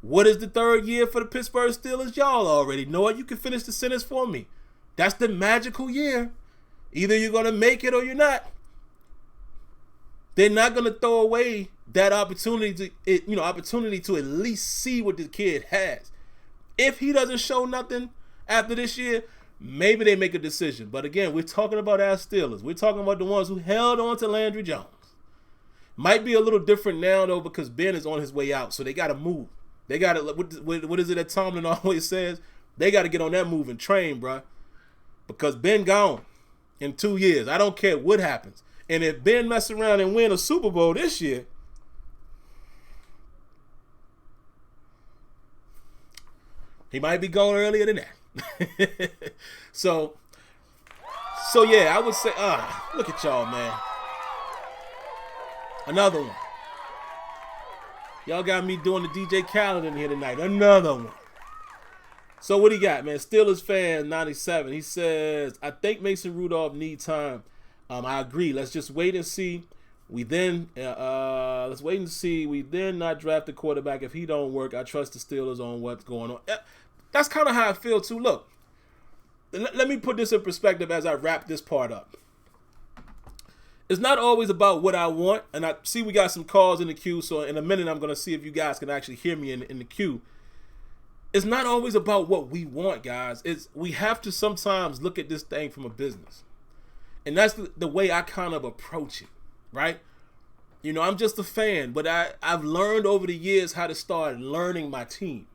What is the 3rd year for the Pittsburgh Steelers? Y'all already know it. You can finish the sentence for me. That's the magical year. Either you're going to make it or you're not. They're not going to throw away that opportunity to at least see what the kid has. If he doesn't show nothing after this year, maybe they make a decision. But again, we're talking about our Steelers. We're talking about the ones who held on to Landry Jones. Might be a little different now, though, because Ben is on his way out. So they got to move. They got to, what is it that Tomlin always says? They got to get on that moving train, bro. Because Ben gone in 2 years. I don't care what happens. And if Ben mess around and win a Super Bowl this year, he might be gone earlier than that. So yeah, I would say, look at y'all, man. Another one. Y'all got me doing the DJ Khaled in here tonight. Another one. So what he got, man? Steelers fan 97. He says, I think Mason Rudolph needs time. I agree. Let's just wait and see. We then not draft the quarterback. If he don't work, I trust the Steelers on what's going on. That's kind of how I feel too. Look, let me put this in perspective as I wrap this part up. It's not always about what I want, and I see we got some calls in the queue. So in a minute, I'm gonna see if you guys can actually hear me in the queue. It's not always about what we want, guys. We have to sometimes look at this thing from a business. And that's the way I kind of approach it, right? I'm just a fan, but I've learned over the years how to start learning my team.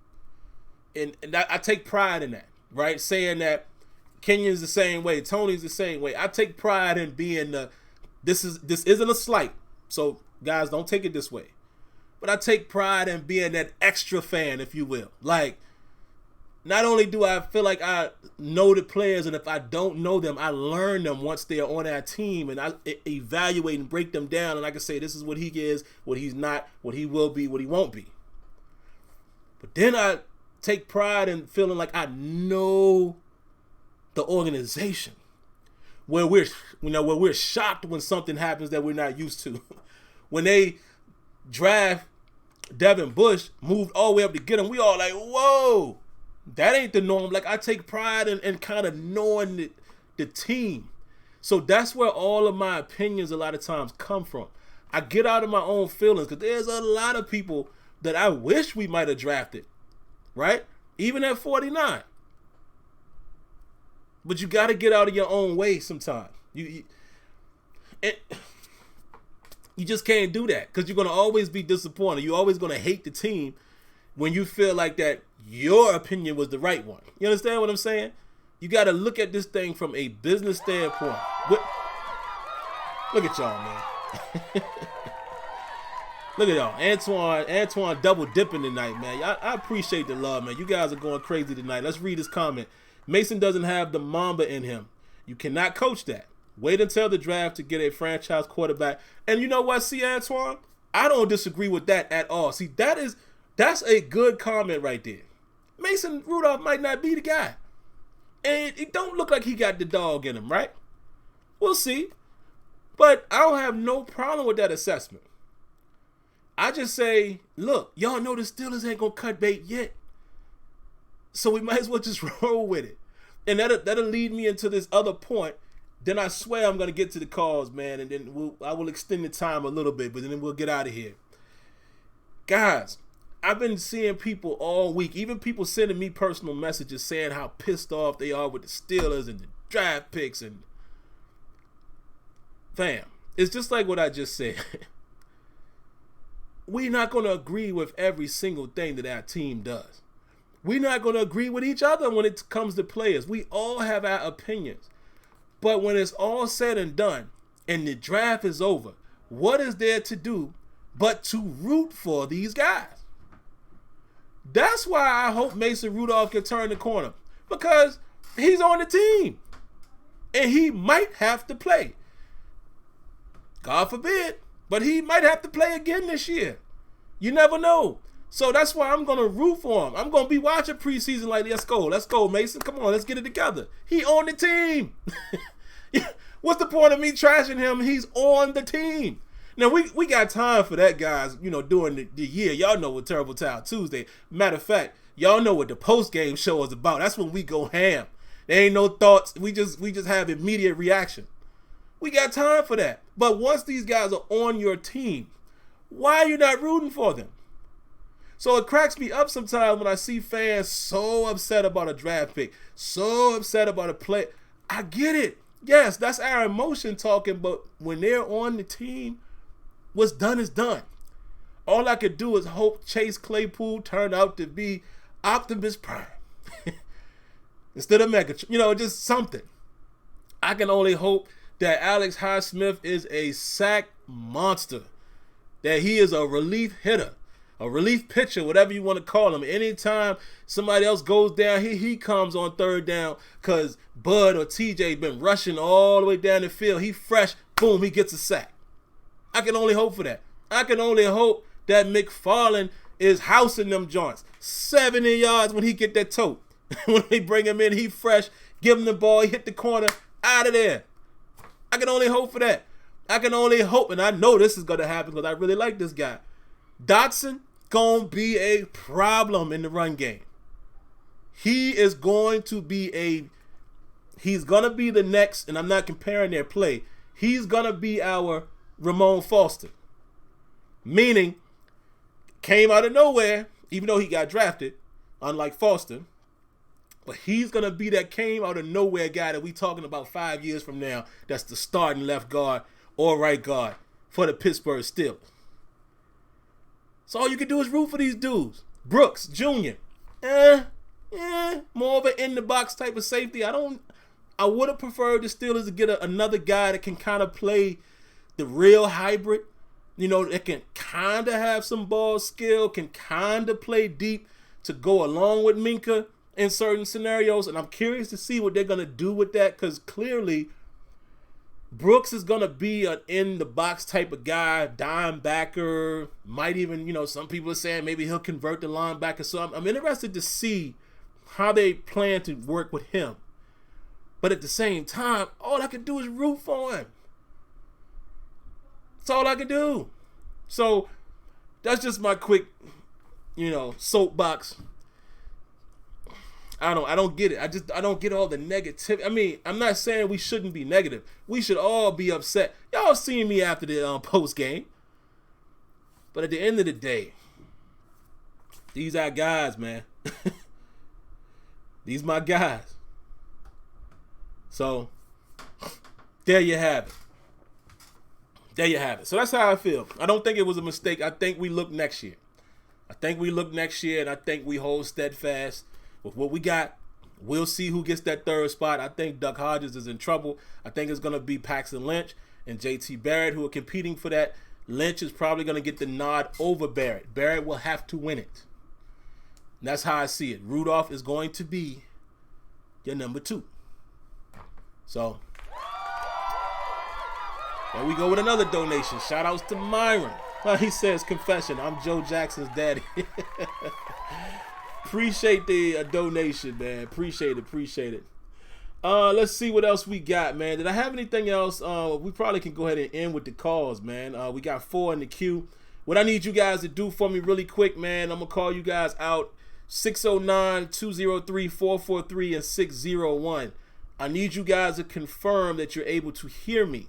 And I take pride in that, right? Saying that Kenyon's the same way, Tony's the same way. I take pride in being this isn't a slight. So, guys, don't take it this way. But I take pride in being that extra fan, if you will. Like, not only do I feel like I know the players, and if I don't know them, I learn them once they're on our team, and I evaluate and break them down, and I can say this is what he is, what he's not, what he will be, what he won't be. But then I take pride in feeling like I know the organization, where we're shocked when something happens that we're not used to. When they draft Devin Bush, moved all the way up to get him, we all like, whoa, that ain't the norm. Like, I take pride in kind of knowing the team. So that's where all of my opinions a lot of times come from. I get out of my own feelings because there's a lot of people that I wish we might have drafted, right? Even at 49. But you got to get out of your own way sometimes. You just can't do that because you're going to always be disappointed. You're always going to hate the team when you feel like that your opinion was the right one. You understand what I'm saying? You got to look at this thing from a business standpoint. Look at y'all, man. Look at y'all. Antoine double dipping tonight, man. I appreciate the love, man. You guys are going crazy tonight. Let's read this comment. Mason doesn't have the Mamba in him. You cannot coach that. Wait until the draft to get a franchise quarterback. And you know what, see, Antoine? I don't disagree with that at all. See, that's a good comment right there. Mason Rudolph might not be the guy. And it don't look like he got the dog in him, right? We'll see. But I don't have no problem with that assessment. I just say, look, y'all know the Steelers ain't going to cut bait yet. So we might as well just roll with it. And that'll lead me into this other point. Then I swear I'm going to get to the calls, man, and then I will extend the time a little bit, but then we'll get out of here. Guys, I've been seeing people all week, even people sending me personal messages saying how pissed off they are with the Steelers and the draft picks. And fam, it's just like what I just said. We're not going to agree with every single thing that our team does. We're not going to agree with each other when it comes to players. We all have our opinions. But when it's all said and done and the draft is over, what is there to do but to root for these guys? That's why I hope Mason Rudolph can turn the corner, because he's on the team and he might have to play. God forbid, but he might have to play again this year. You never know. So that's why I'm going to root for him. I'm going to be watching preseason like, let's go, Mason. Come on, let's get it together. He on the team. What's the point of me trashing him? He's on the team. Now, we got time for that, guys, during the year. Y'all know what Terrible Towel Tuesday. Matter of fact, y'all know what the post-game show is about. That's when we go ham. There ain't no thoughts. We just have immediate reaction. We got time for that. But once these guys are on your team, why are you not rooting for them? So it cracks me up sometimes when I see fans so upset about a draft pick, so upset about a play. I get it. Yes, that's our emotion talking, but when they're on the team, what's done is done. All I could do is hope Chase Claypool turned out to be Optimus Prime instead of Megatron. Just something. I can only hope that Alex Highsmith is a sack monster, that he is a relief hitter, a relief pitcher, whatever you want to call him. Anytime somebody else goes down, he comes on third down because Bud or TJ been rushing all the way down the field. He fresh, boom, he gets a sack. I can only hope for that. I can only hope that McFarland is housing them joints. 70 yards when he get that tote. When they bring him in, he fresh, give him the ball, he hit the corner, out of there. I can only hope for that. I can only hope, and I know this is going to happen because I really like this guy. Dotson going to be a problem in the run game. He is going to be he's going to be the next, and I'm not comparing their play, he's going to be our Ramon Foster. Meaning, came out of nowhere, even though he got drafted, unlike Foster. But he's going to be that came out of nowhere guy that we talking about 5 years from now that's the starting left guard or right guard for the Pittsburgh Steelers. So all you can do is root for these dudes. Brooks Jr. More of an in-the-box type of safety. I would have preferred the Steelers to get another guy that can kind of play the real hybrid. That can kind of have some ball skill, can kind of play deep to go along with Minka in certain scenarios, and I'm curious to see what they're going to do with that, because clearly Brooks is going to be an in-the-box type of guy, dime backer, might even, some people are saying maybe he'll convert to linebacker. So I'm interested to see how they plan to work with him. But at the same time, all I can do is root for him. That's all I can do. So that's just my quick, soapbox. I don't get it. I don't get all the negativity. I mean, I'm not saying we shouldn't be negative. We should all be upset. Y'all seen me after the post game. But at the end of the day, these are guys, man. These my guys. So there you have it. There you have it. So that's how I feel. I don't think it was a mistake. I think we look next year. And I think we hold steadfast with what we got. We'll see who gets that third spot. I think Duck Hodges is in trouble. I think it's going to be Paxton Lynch and JT Barrett who are competing for that. Lynch is probably going to get the nod over Barrett. Barrett will have to win it. And that's how I see it. Rudolph is going to be your number 2. So there we go with another donation. Shout outs to Myron. He says, confession, I'm Joe Jackson's daddy. Appreciate the donation, man. Appreciate it. Let's see what else we got, man. Did I have anything else? We probably can go ahead and end with the calls, man. We got 4 in the queue. What I need you guys to do for me really quick, man, I'm going to call you guys out. 609-203-443 and 601. I need you guys to confirm that you're able to hear me.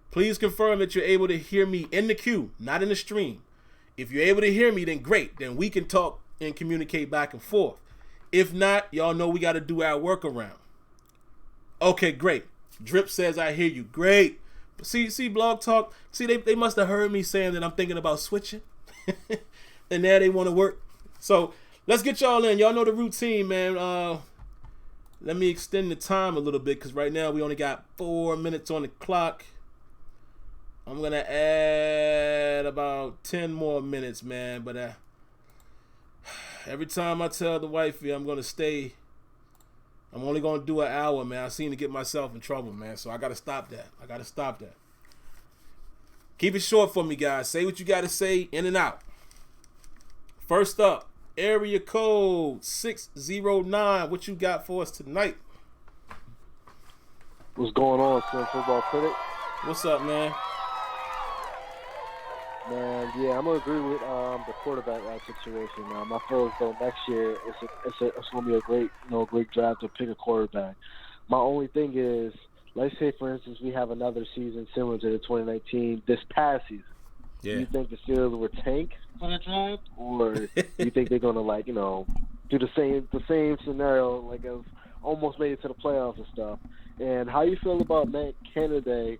Please confirm that you're able to hear me in the queue, not in the stream. If you're able to hear me, then great. Then we can talk and communicate back and forth. If not, y'all know we got to do our workaround. Okay, great. Drip says I hear you. Great. See, Blog Talk. See, they must have heard me saying that I'm thinking about switching. And now they want to work. So let's get y'all in. Y'all know the routine, man. Let me extend the time a little bit because right now we only got 4 minutes on the clock. I'm going to add about 10 more minutes, man. But every time I tell the wifey I'm going to stay, I'm only going to do an hour, man. I seem to get myself in trouble, man. So I got to stop that. Keep it short for me, guys. Say what you got to say, in and out. First up, area code 609. What you got for us tonight? What's going on, SimFBallCritic? What's up, man? Man, yeah, I'm gonna agree with the quarterback situation. I feel as though next year it's gonna be a great draft to pick a quarterback. My only thing is, let's say for instance we have another season similar to the 2019 this past season. Yeah. Do you think the Steelers will tank for the draft, or do you think they're gonna do the same scenario like as almost made it to the playoffs and stuff? And how you feel about Matt Canada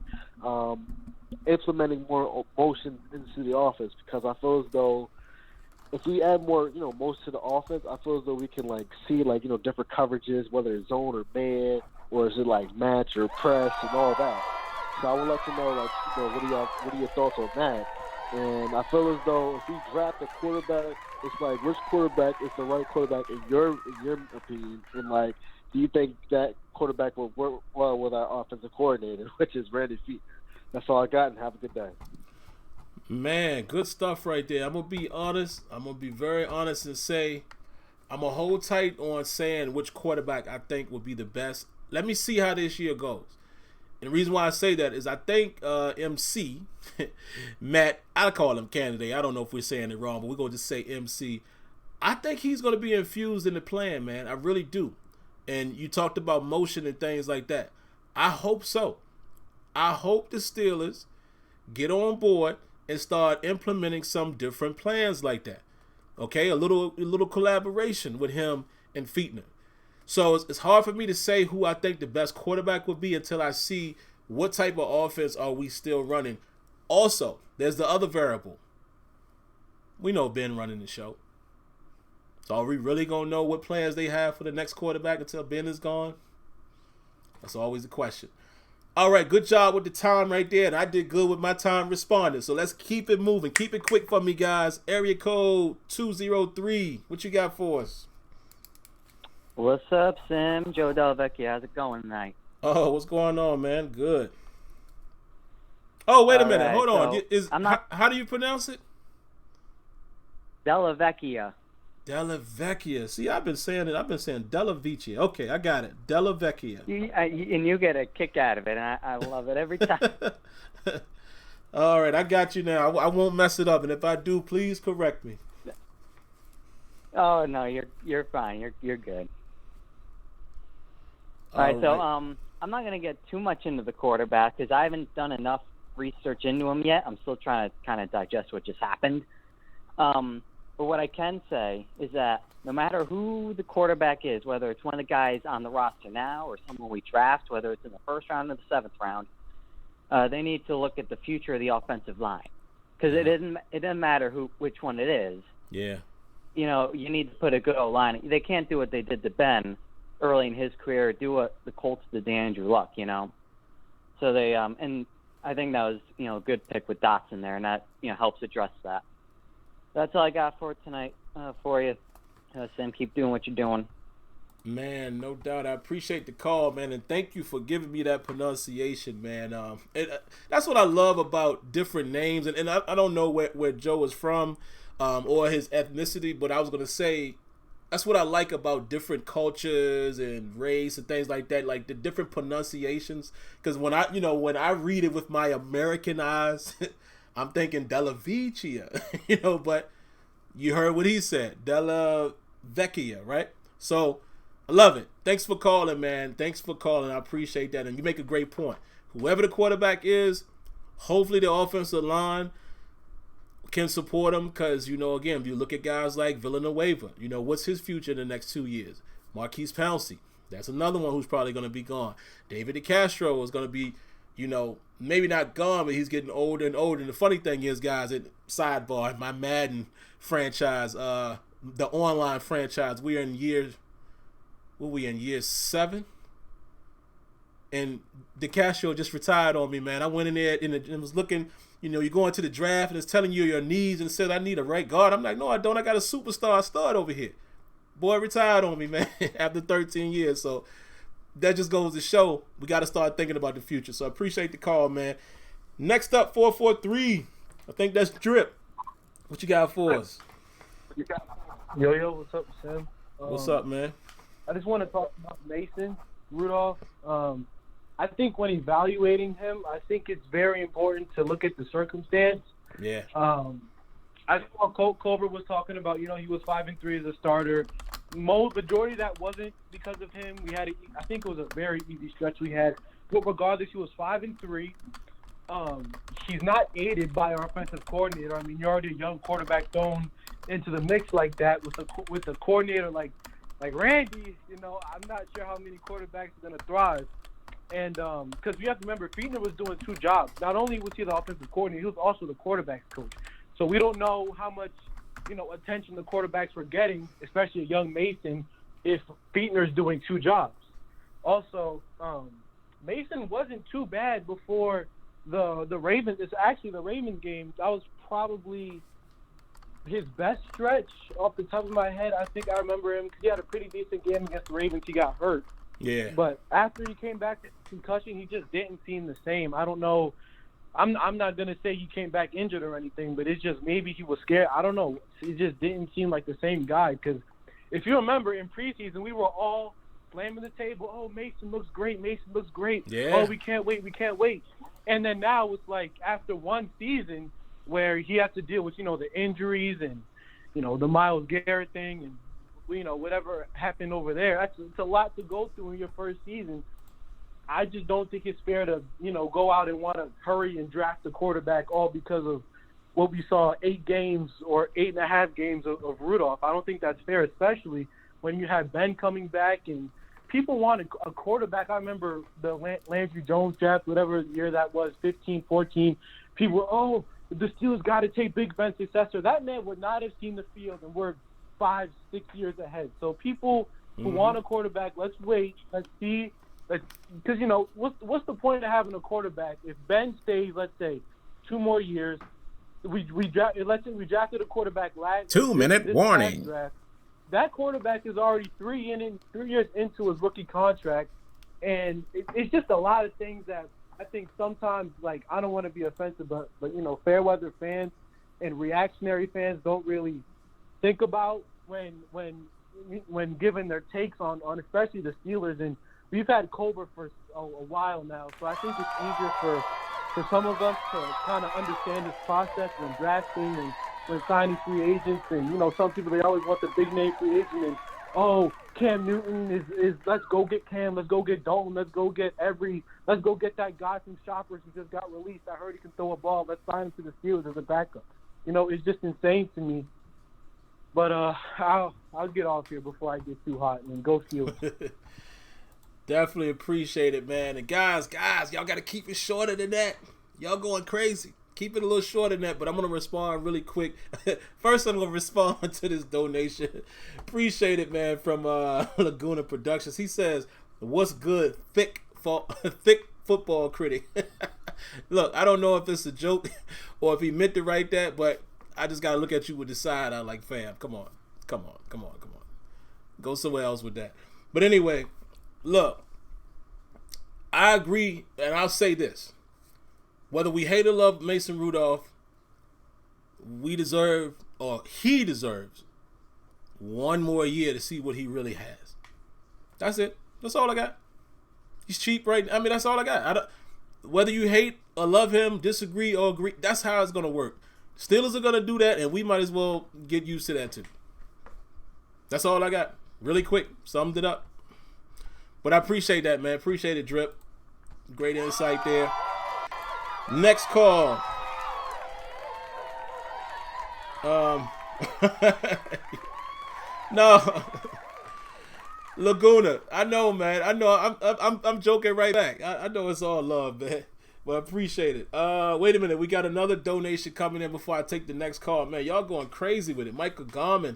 implementing more motion into the offense? Because I feel as though if we add more, motion to the offense, I feel as though we can see different coverages, whether it's zone or man, or is it match or press and all that. So I would like to know what are your thoughts on that? And I feel as though if we draft a quarterback, it's which quarterback is the right quarterback in your opinion? And do you think that quarterback will work well with our offensive coordinator, which is Randy Fichtner? That's all I got, and have a good day. Man, good stuff right there. I'm going to be honest. I'm going to be very honest and say I'm going to hold tight on saying which quarterback I think will be the best. Let me see how this year goes. And the reason why I say that is I think MC, Matt, I call him candidate. I don't know if we're saying it wrong, but we're going to just say MC. I think he's going to be infused in the plan, man. I really do. And you talked about motion and things like that. I hope so. I hope the Steelers get on board and start implementing some different plans like that. Okay, a little collaboration with him and Fichtner. So it's hard for me to say who I think the best quarterback would be until I see what type of offense are we still running. Also, there's the other variable. We know Ben running the show. So are we really going to know what plans they have for the next quarterback until Ben is gone? That's always the question. All right, good job with the time right there, and I did good with my time responding. So let's keep it moving. Keep it quick for me, guys. Area code 203. What you got for us? What's up, Sim? Joe Delvecchio. How's it going tonight? Oh, what's going on, man? Good. Oh, wait a All minute. right, Hold on. so I'm not How do you pronounce it? Delvecchio. Della Vecchia. See, I've been saying Della Vicia. Okay, I got it. Della Vecchia. And you get a kick out of it, and I love it every time. All right, I got you now. I won't mess it up, and if I do, please correct me. Oh no, you're fine. You're good. All right, so I'm not gonna get too much into the quarterback because I haven't done enough research into him yet. I'm still trying to kind of digest what just happened. But what I can say is that no matter who the quarterback is, whether it's one of the guys on the roster now or someone we draft, whether it's in the first round or the seventh round, they need to look at the future of the offensive line because it doesn't matter which one it is. Yeah. You know, you need to put a good O-line. They can't do what they did to Ben early in his career, do what the Colts did to Andrew Luck, you know. So they and I think that was, you know, a good pick with Dotson there, and that, you know, helps address that. That's all I got for tonight for you. Sim, keep doing what you're doing. Man, no doubt. I appreciate the call, man, and thank you for giving me that pronunciation, man. That's what I love about different names, and I don't know where Joe is from or his ethnicity, but I was going to say that's what I like about different cultures and race and things like that, like the different pronunciations. Because when I read it with my American eyes, I'm thinking Della Vicia, you know, but you heard what he said, Della Vecchia, right? So I love it. Thanks for calling, man. Thanks for calling. I appreciate that. And you make a great point. Whoever the quarterback is, hopefully the offensive line can support him because, you know, again, if you look at guys like Villanueva, you know, what's his future in the next 2 years? Marquise Pouncey, that's another one who's probably going to be gone. David DeCastro is going to be, you know, maybe not gone, but he's getting older and older. And the funny thing is, guys, at sidebar, my Madden franchise, the online franchise, we're in year 7? And DeCastro just retired on me, man. I went in there and was looking, you know, you go into the draft and it's telling you your needs and it says, I need a right guard. I'm like, no, I don't. I got a superstar stud over here. Boy retired on me, man, after 13 years. So that just goes to show we got to start thinking about the future. So I appreciate the call, man. Next up, 443. I think that's Drip. What you got for us? Yo, what's up, Sam? What's up, man? I just want to talk about Mason Rudolph. I think when evaluating him, I think it's very important to look at the circumstance. Yeah. I saw Colt Colbert was talking about, you know, he was 5-3 as a starter. Majority of that wasn't because of him. I think it was a very easy stretch we had. But regardless, he was 5-3. He's not aided by our offensive coordinator. I mean, you're already a young quarterback thrown into the mix like that with a coordinator like Randy. You know, I'm not sure how many quarterbacks are going to thrive. And because we have to remember, Fiedner was doing two jobs. Not only was he the offensive coordinator, he was also the quarterbacks coach. So we don't know how much, you know, attention the quarterbacks were getting, especially a young Mason, if Fiedner's doing two jobs. Also, Mason wasn't too bad before the Ravens. It's actually the Ravens game. That was probably his best stretch off the top of my head. I think I remember him because he had a pretty decent game against the Ravens. He got hurt. Yeah. But after he came back to concussion, he just didn't seem the same. I don't know. I'm not going to say he came back injured or anything, but it's just maybe he was scared. I don't know. It just didn't seem like the same guy because if you remember in preseason, we were all slamming the table. Oh, Mason looks great. Mason looks great. Yeah. Oh, we can't wait. We can't wait. And then now it's like after one season where he has to deal with, you know, the injuries and, you know, the Myles Garrett thing and, you know, whatever happened over there. It's a lot to go through in your first season. I just don't think it's fair to, you know, go out and want to hurry and draft the quarterback all because of what we saw 8 games or 8.5 games of Rudolph. I don't think that's fair, especially when you have Ben coming back and people want a quarterback. I remember the Landry Jones draft, whatever year that was, 15, 14. People were, oh, the Steelers got to take Big Ben's successor. That man would not have seen the field, and we're 5-6 years ahead. So people who want a quarterback, let's wait, let's see. Because, you know, what's the point of having a quarterback if Ben stays, let's say, 2 more years? Let's say we drafted a quarterback last 2-minute warning. draft. that quarterback is already 3 years into his rookie contract, and it's just a lot of things that I think sometimes, like, I don't want to be offensive, but fair weather fans and reactionary fans don't really think about when given their takes on especially the Steelers. And we've had Cobra for a while now, so I think it's easier for some of us to kind of understand this process when drafting and when signing free agents. And some people, they always want the big name free agent, and Cam Newton is let's go get Cam, let's go get Dalton, let's go get that guy from Shoppers who just got released. I heard he can throw a ball. Let's sign him to the Steelers as a backup. It's just insane to me. But I'll get off here before I get too hot, and go Steelers. Definitely appreciate it, man. And guys, y'all got to keep it shorter than that. Y'all going crazy. Keep it a little shorter than that, but I'm going to respond really quick. First, I'm going to respond to this donation. Appreciate it, man, from Laguna Productions. He says, what's good, thick football critic? Look, I don't know if it's a joke or if he meant to write that, but I just got to look at you with the side eye like, fam, come on. Go somewhere else with that. But anyway, look, I agree, and I'll say this. Whether we hate or love Mason Rudolph, he deserves one more year to see what he really has. That's it. That's all I got. He's cheap, right? I mean, that's all I got. Whether you hate or love him, disagree or agree, that's how it's going to work. Steelers are going to do that, and we might as well get used to that too. That's all I got. Really quick. Summed it up. But I appreciate that, man. Appreciate it, Drip. Great insight there. Next call. No. Laguna. I know, man. I know. I'm joking right back. I know it's all love, man. But I appreciate it. Wait a minute. We got another donation coming in before I take the next call. Man, y'all going crazy with it. Michael Garmin.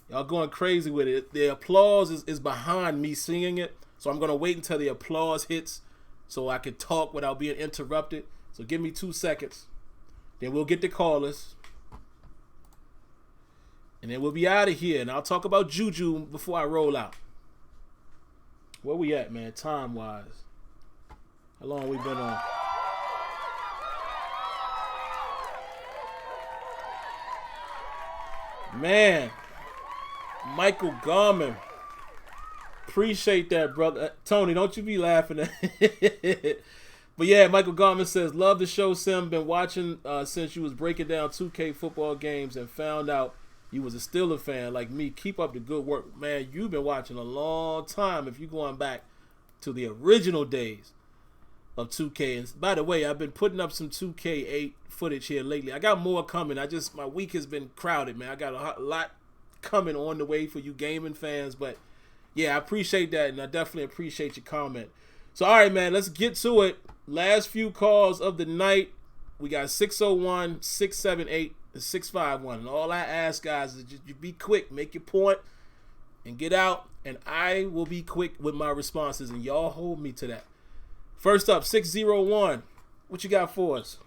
Y'all going crazy with it. The applause is behind me singing it. So I'm going to wait until the applause hits so I can talk without being interrupted. So give me 2 seconds. Then we'll get the callers. And then we'll be out of here. And I'll talk about Juju before I roll out. Where we at, man, time-wise? How long we been on? Man. Michael Garmin. Appreciate that, brother. Tony, don't you be laughing at it. But yeah, Michael Garmin says, love the show, Sim. Been watching since you was breaking down 2K football games and found out you was a Steelers fan like me. Keep up the good work. Man, you've been watching a long time if you're going back to the original days of 2K. And by the way, I've been putting up some 2K8 footage here lately. I got more coming. My week has been crowded, man. I got a lot coming on the way for you gaming fans. But yeah, I appreciate that, and I definitely appreciate your comment. So, all right, man, let's get to it. Last few calls of the night. We got 601, 678, and 651. And all I ask, guys, is just you be quick, make your point, and get out. And I will be quick with my responses, and y'all hold me to that. First up, 601. What you got for us?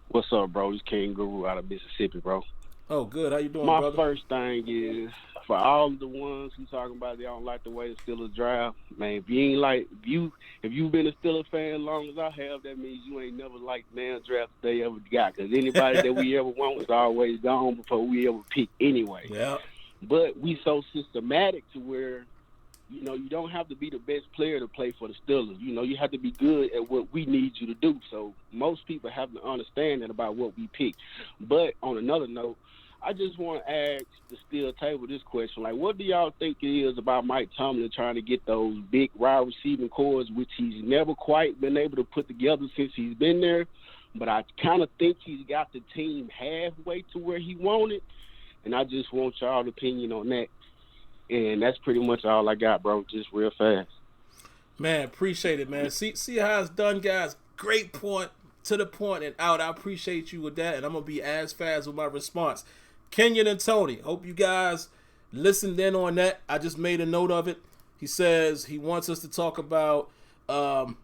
What's up, bro? It's King Guru out of Mississippi, bro. Oh, good. How you doing, My brother? first thing is, for all of the ones who talking about they don't like the way the Steelers draft, man, if you've been a Steelers fan as long as I have, that means you ain't never liked man draft they ever got. Because anybody that we ever want is always gone before we ever pick anyway. Yeah. But we so systematic to where, you don't have to be the best player to play for the Steelers. You have to be good at what we need you to do. So most people have to understand that about what we pick. But on another note, I just want to ask the Steel Table this question. Like, what do y'all think it is about Mike Tomlin trying to get those big wide receiving cores, which he's never quite been able to put together since he's been there? But I kind of think he's got the team halfway to where he wanted. And I just want y'all's opinion on that. And that's pretty much all I got, bro, just real fast. Man, appreciate it, man. See how it's done, guys. Great point, to the point and out. I appreciate you with that, and I'm going to be as fast with my response. Kenyon and Tony, hope you guys listened in on that. I just made a note of it. He says he wants us to talk about, the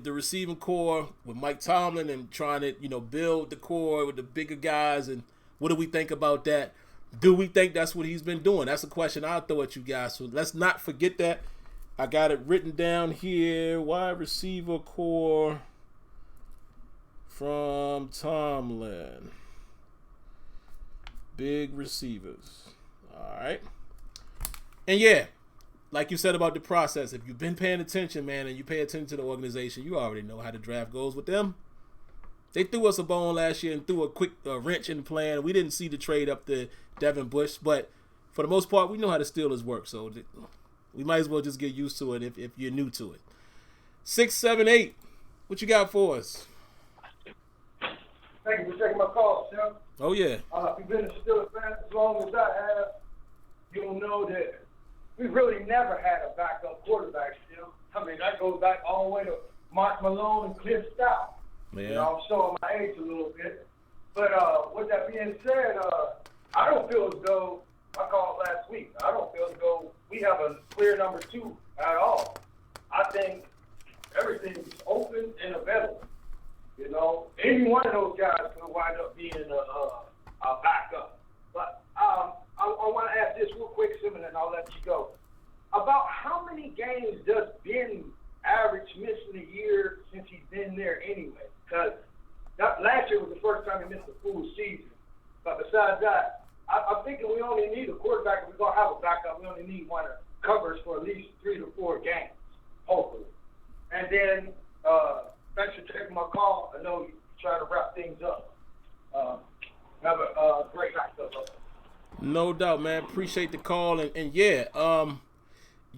receiving core with Mike Tomlin and trying to, build the core with the bigger guys. And what do we think about that? Do we think that's what he's been doing? That's a question I'll throw at you guys. So let's not forget that. I got it written down here. Wide receiver core from Tomlin. Big receivers. All right. And yeah, like you said about the process, if you've been paying attention, man, and you pay attention to the organization, you already know how the draft goes with them. They threw us a bone last year and threw a quick wrench in the plan. We didn't see the trade up to Devin Bush, but for the most part, we know how the Steelers work, so we might as well just get used to it if you're new to it. 678, what you got for us? Thank you for taking my call, Tim. Oh, yeah. If you've been a Steelers fan as long as I have, you'll know that we've really never had a backup quarterback, Tim. I mean, that goes back all the way to Mark Malone and Cliff Stout. Yeah. You know, I'm showing my age a little bit. But with that being said, I don't feel as though, I called last week, I don't feel as though we have a clear number 2 at all. I think everything's open and available. You know, any one of those guys could wind up being a backup. But I want to ask this real quick, Sim, and then I'll let you go. About how many games does Ben average missing a year since he's been there anyway? Because last year was the first time he missed a full season. But besides that, I'm thinking we only need a quarterback. If we're going to have a backup, we only need one that covers for at least 3 to 4 games, hopefully. And then, thanks for taking my call. I know you try to wrap things up. Have a great night. No doubt, man. Appreciate the call. And yeah,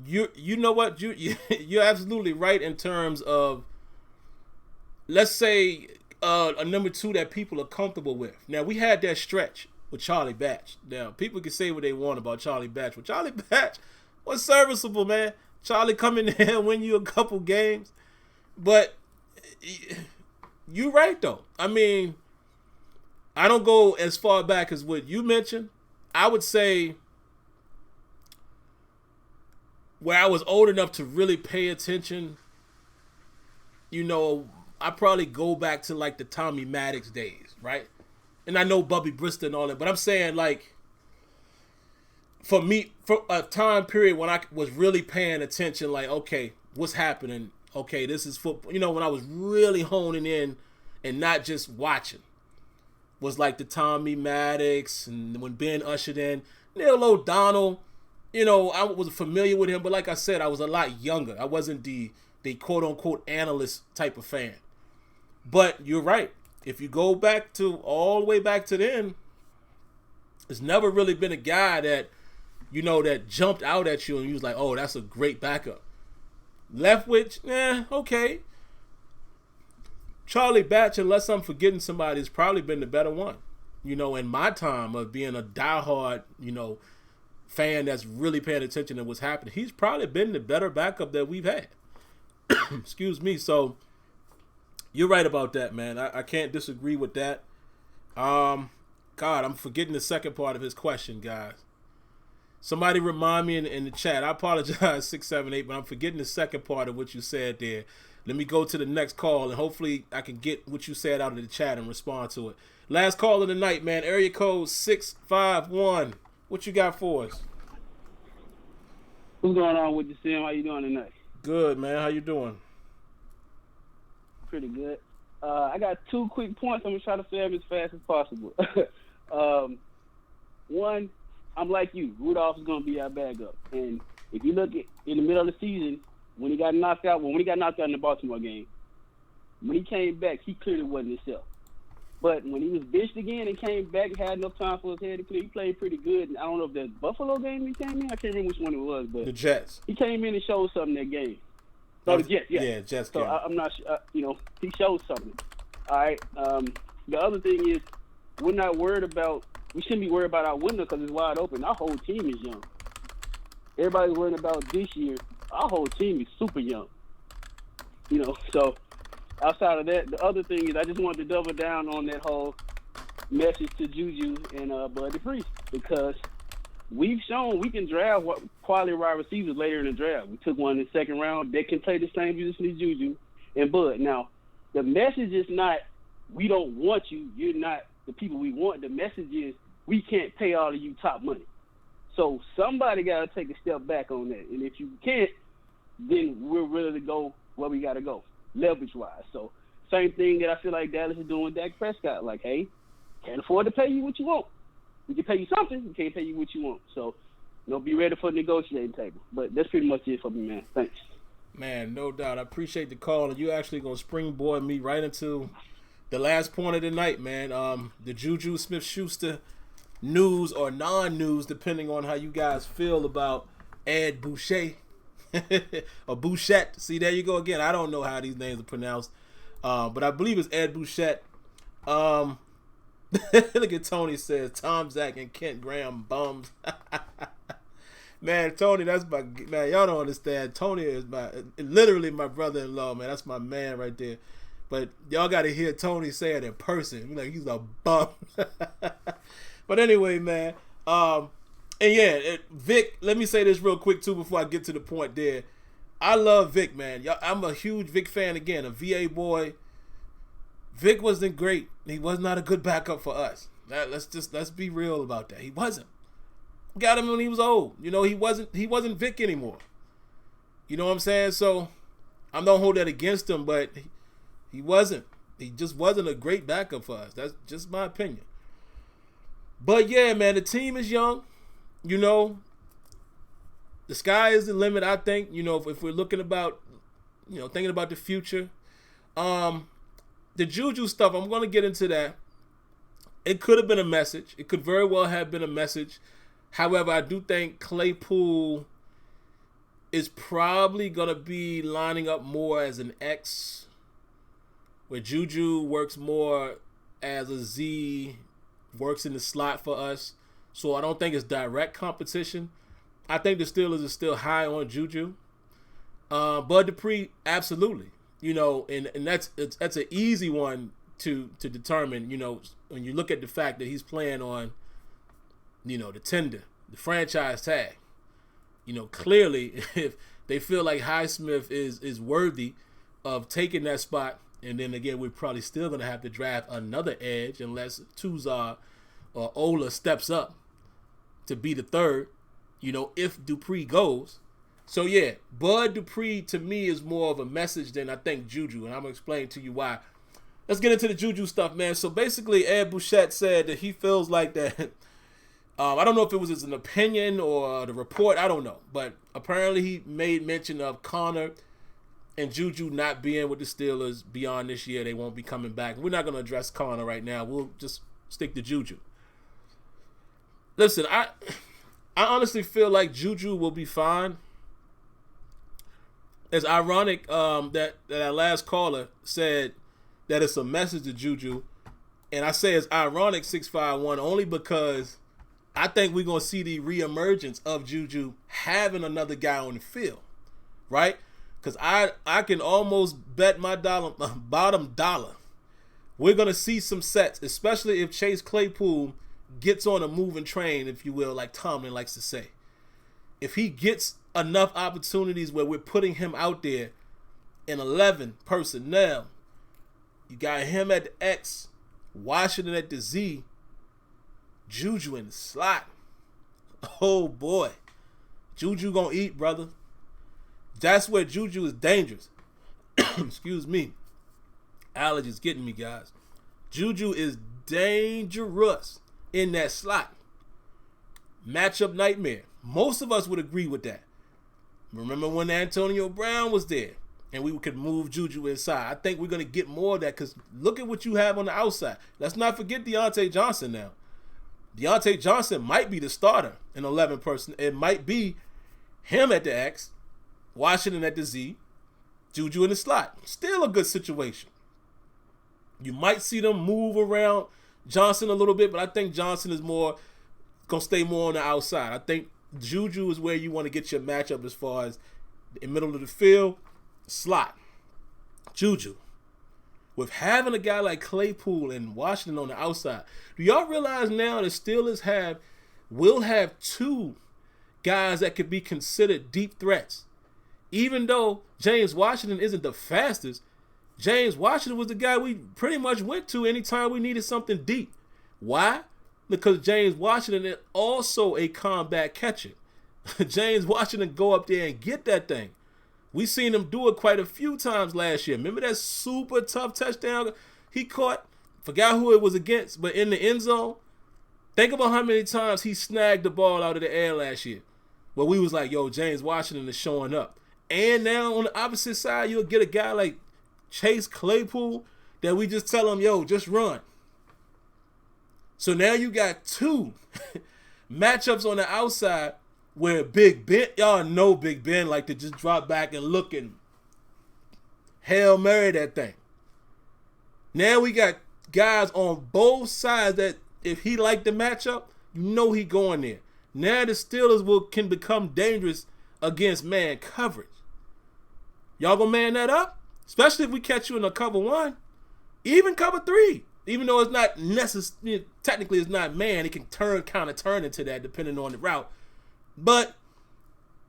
you know what? You're absolutely right in terms of, let's say, a number 2 that people are comfortable with. Now, we had that stretch with Charlie Batch. Now, people can say what they want about Charlie Batch. But Charlie Batch was serviceable, man. Charlie come in there and win you a couple games. But you're right, though. I mean, I don't go as far back as what you mentioned. I would say where I was old enough to really pay attention, you know, I probably go back to like the Tommy Maddox days, right? And I know Bubby Brister and all that, but I'm saying like for me, for a time period when I was really paying attention, like, okay, what's happening? Okay, this is football. You know, when I was really honing in and not just watching, was like the Tommy Maddox and when Ben ushered in Neil O'Donnell. You know, I was familiar with him, but like I said, I was a lot younger. I wasn't the quote-unquote analyst type of fan. But you're right. If you go back to all the way back to then, there's never really been a guy that, you know, that jumped out at you and you was like, oh, that's a great backup. Leftwich, okay. Charlie Batch, unless I'm forgetting somebody, has probably been the better one. You know, in my time of being a diehard, you know, fan that's really paying attention to what's happening, he's probably been the better backup that we've had. Excuse me. So you're right about that, man. I can't disagree with that. God, I'm forgetting the second part of his question, guys. Somebody remind me in the chat. I apologize, 678, but I'm forgetting the second part of what you said there. Let me go to the next call, and hopefully I can get what you said out of the chat and respond to it. Last call of the night, man. Area code 651. What you got for us? What's going on with you, Sam? How you doing tonight? Good, man. How you doing? Pretty good. I got 2 quick points. I'm going to try to say them as fast as possible. One, I'm like you. Rudolph is going to be our backup. And if you look at in the middle of the season, when he got knocked out in the Baltimore game, when he came back, he clearly wasn't himself. But when he was benched again and came back, had enough time for his head to clear, he played pretty good. And I don't know if the Buffalo game he came in. I can't remember which one it was. But the Jets. He came in and showed something that game. No, the Jets, yeah. Yeah, Jets So game. I'm not sure, you know, he showed something. All right. The other thing is, we shouldn't be worried about our window because it's wide open. Our whole team is young. Everybody's worrying about this year. Our whole team is super young. You know, so outside of that, the other thing is I just wanted to double down on that whole message to Juju and Buddy Priest because we've shown we can draft quality wide receivers later in the draft. We took one in the second round. They can play the same position as Juju and Bud. Now, the message is not we don't want you. You're not the people we want. The message is we can't pay all of you top money. So somebody got to take a step back on that. And if you can't, then we're ready to go where we got to go, leverage-wise. So same thing that I feel like Dallas is doing with Dak Prescott. Like, hey, can't afford to pay you what you want. We can pay you something. We can't pay you what you want. So, be ready for the negotiating table. But that's pretty much it for me, man. Thanks. Man, no doubt. I appreciate the call. And you actually going to springboard me right into the last point of the night, man. The Juju Smith-Schuster news or non-news, depending on how you guys feel about Ed Boucher or Bouchette. See, there you go again. I don't know how these names are pronounced, but I believe it's Ed Bouchette. Look at Tony says Tom, Zach, and Kent Graham bums. Man, Tony, that's my man. Y'all don't understand. Tony is literally my brother-in-law, man. That's my man right there. But y'all got to hear Tony say it in person. Like he's a bum. But anyway, man. And yeah, Vic. Let me say this real quick too before I get to the point there. I love Vic, man. I'm a huge Vic fan again. A VA boy. Vic wasn't great. He was not a good backup for us. Let's be real about that. He wasn't. Got him when he was old. He wasn't Vic anymore. You know what I'm saying? So I don't hold that against him, but he wasn't. He just wasn't a great backup for us. That's just my opinion. But yeah, man, the team is young. The sky is the limit, I think. If we're looking about, thinking about the future. The Juju stuff, I'm going to get into that. It could have been a message. It could very well have been a message. However, I do think Claypool is probably going to be lining up more as an X, where Juju works more as a Z, works in the slot for us. So I don't think it's direct competition. I think the Steelers are still high on Juju. Bud Dupree, absolutely. And that's an easy one to determine, when you look at the fact that he's playing on, the tender, the franchise tag. Clearly, if they feel like Highsmith is worthy of taking that spot, and then again, we're probably still going to have to draft another edge unless Tuzar or Ola steps up to be the third, if Dupree goes. So yeah, Bud Dupree to me is more of a message than I think Juju, and I'm gonna explain to you why. Let's get into the Juju stuff, man. So basically, Ed Bouchette said that he feels like that. I don't know if it was an opinion or the report. I don't know, but apparently he made mention of Connor and Juju not being with the Steelers beyond this year. They won't be coming back. We're not gonna address Connor right now. We'll just stick to Juju. Listen, I honestly feel like Juju will be fine. It's ironic that our last caller said that it's a message to Juju. And I say it's ironic, 651, only because I think we're going to see the reemergence of Juju having another guy on the field, right? Because I can almost bet my bottom dollar we're going to see some sets, especially if Chase Claypool gets on a moving train, if you will, like Tomlin likes to say. If he gets enough opportunities where we're putting him out there in 11 personnel, you got him at the X, Washington at the Z, Juju in the slot. Oh boy, Juju gonna eat, brother. That's where Juju is dangerous. Excuse me, allergies getting me, guys. Juju is dangerous in that slot. Matchup nightmare. Most of us would agree with that. Remember when Antonio Brown was there and we could move Juju inside? I think we're going to get more of that because look at what you have on the outside. Let's not forget Deontay Johnson now. Deontay Johnson might be the starter in 11 person. It might be him at the X, Washington at the Z, Juju in the slot. Still a good situation. You might see them move around Johnson a little bit, but I think Johnson is more going to stay more on the outside. I think Juju is where you want to get your matchup as far as the middle of the field, slot. Juju. With having a guy like Claypool and Washington on the outside, do y'all realize now the Steelers will have two guys that could be considered deep threats? Even though James Washington isn't the fastest, James Washington was the guy we pretty much went to anytime we needed something deep. Why? because James Washington is also a combat catcher. James Washington go up there and get that thing. We seen him do it quite a few times last year. Remember that super tough touchdown he caught? Forgot who it was against, but in the end zone. Think about how many times he snagged the ball out of the air last year. Well, we was like, yo, James Washington is showing up. And now on the opposite side, you'll get a guy like Chase Claypool that we just tell him, yo, just run. So now you got two matchups on the outside where Big Ben, y'all know Big Ben like to just drop back and look and Hail Mary that thing. Now we got guys on both sides that if he like the matchup, you know he going there. Now the Steelers can become dangerous against man coverage. Y'all gonna man that up? Especially if we catch you in a cover 1. Even cover 3. Even though it's not necessary, technically it's not man, it can kind of turn into that depending on the route. But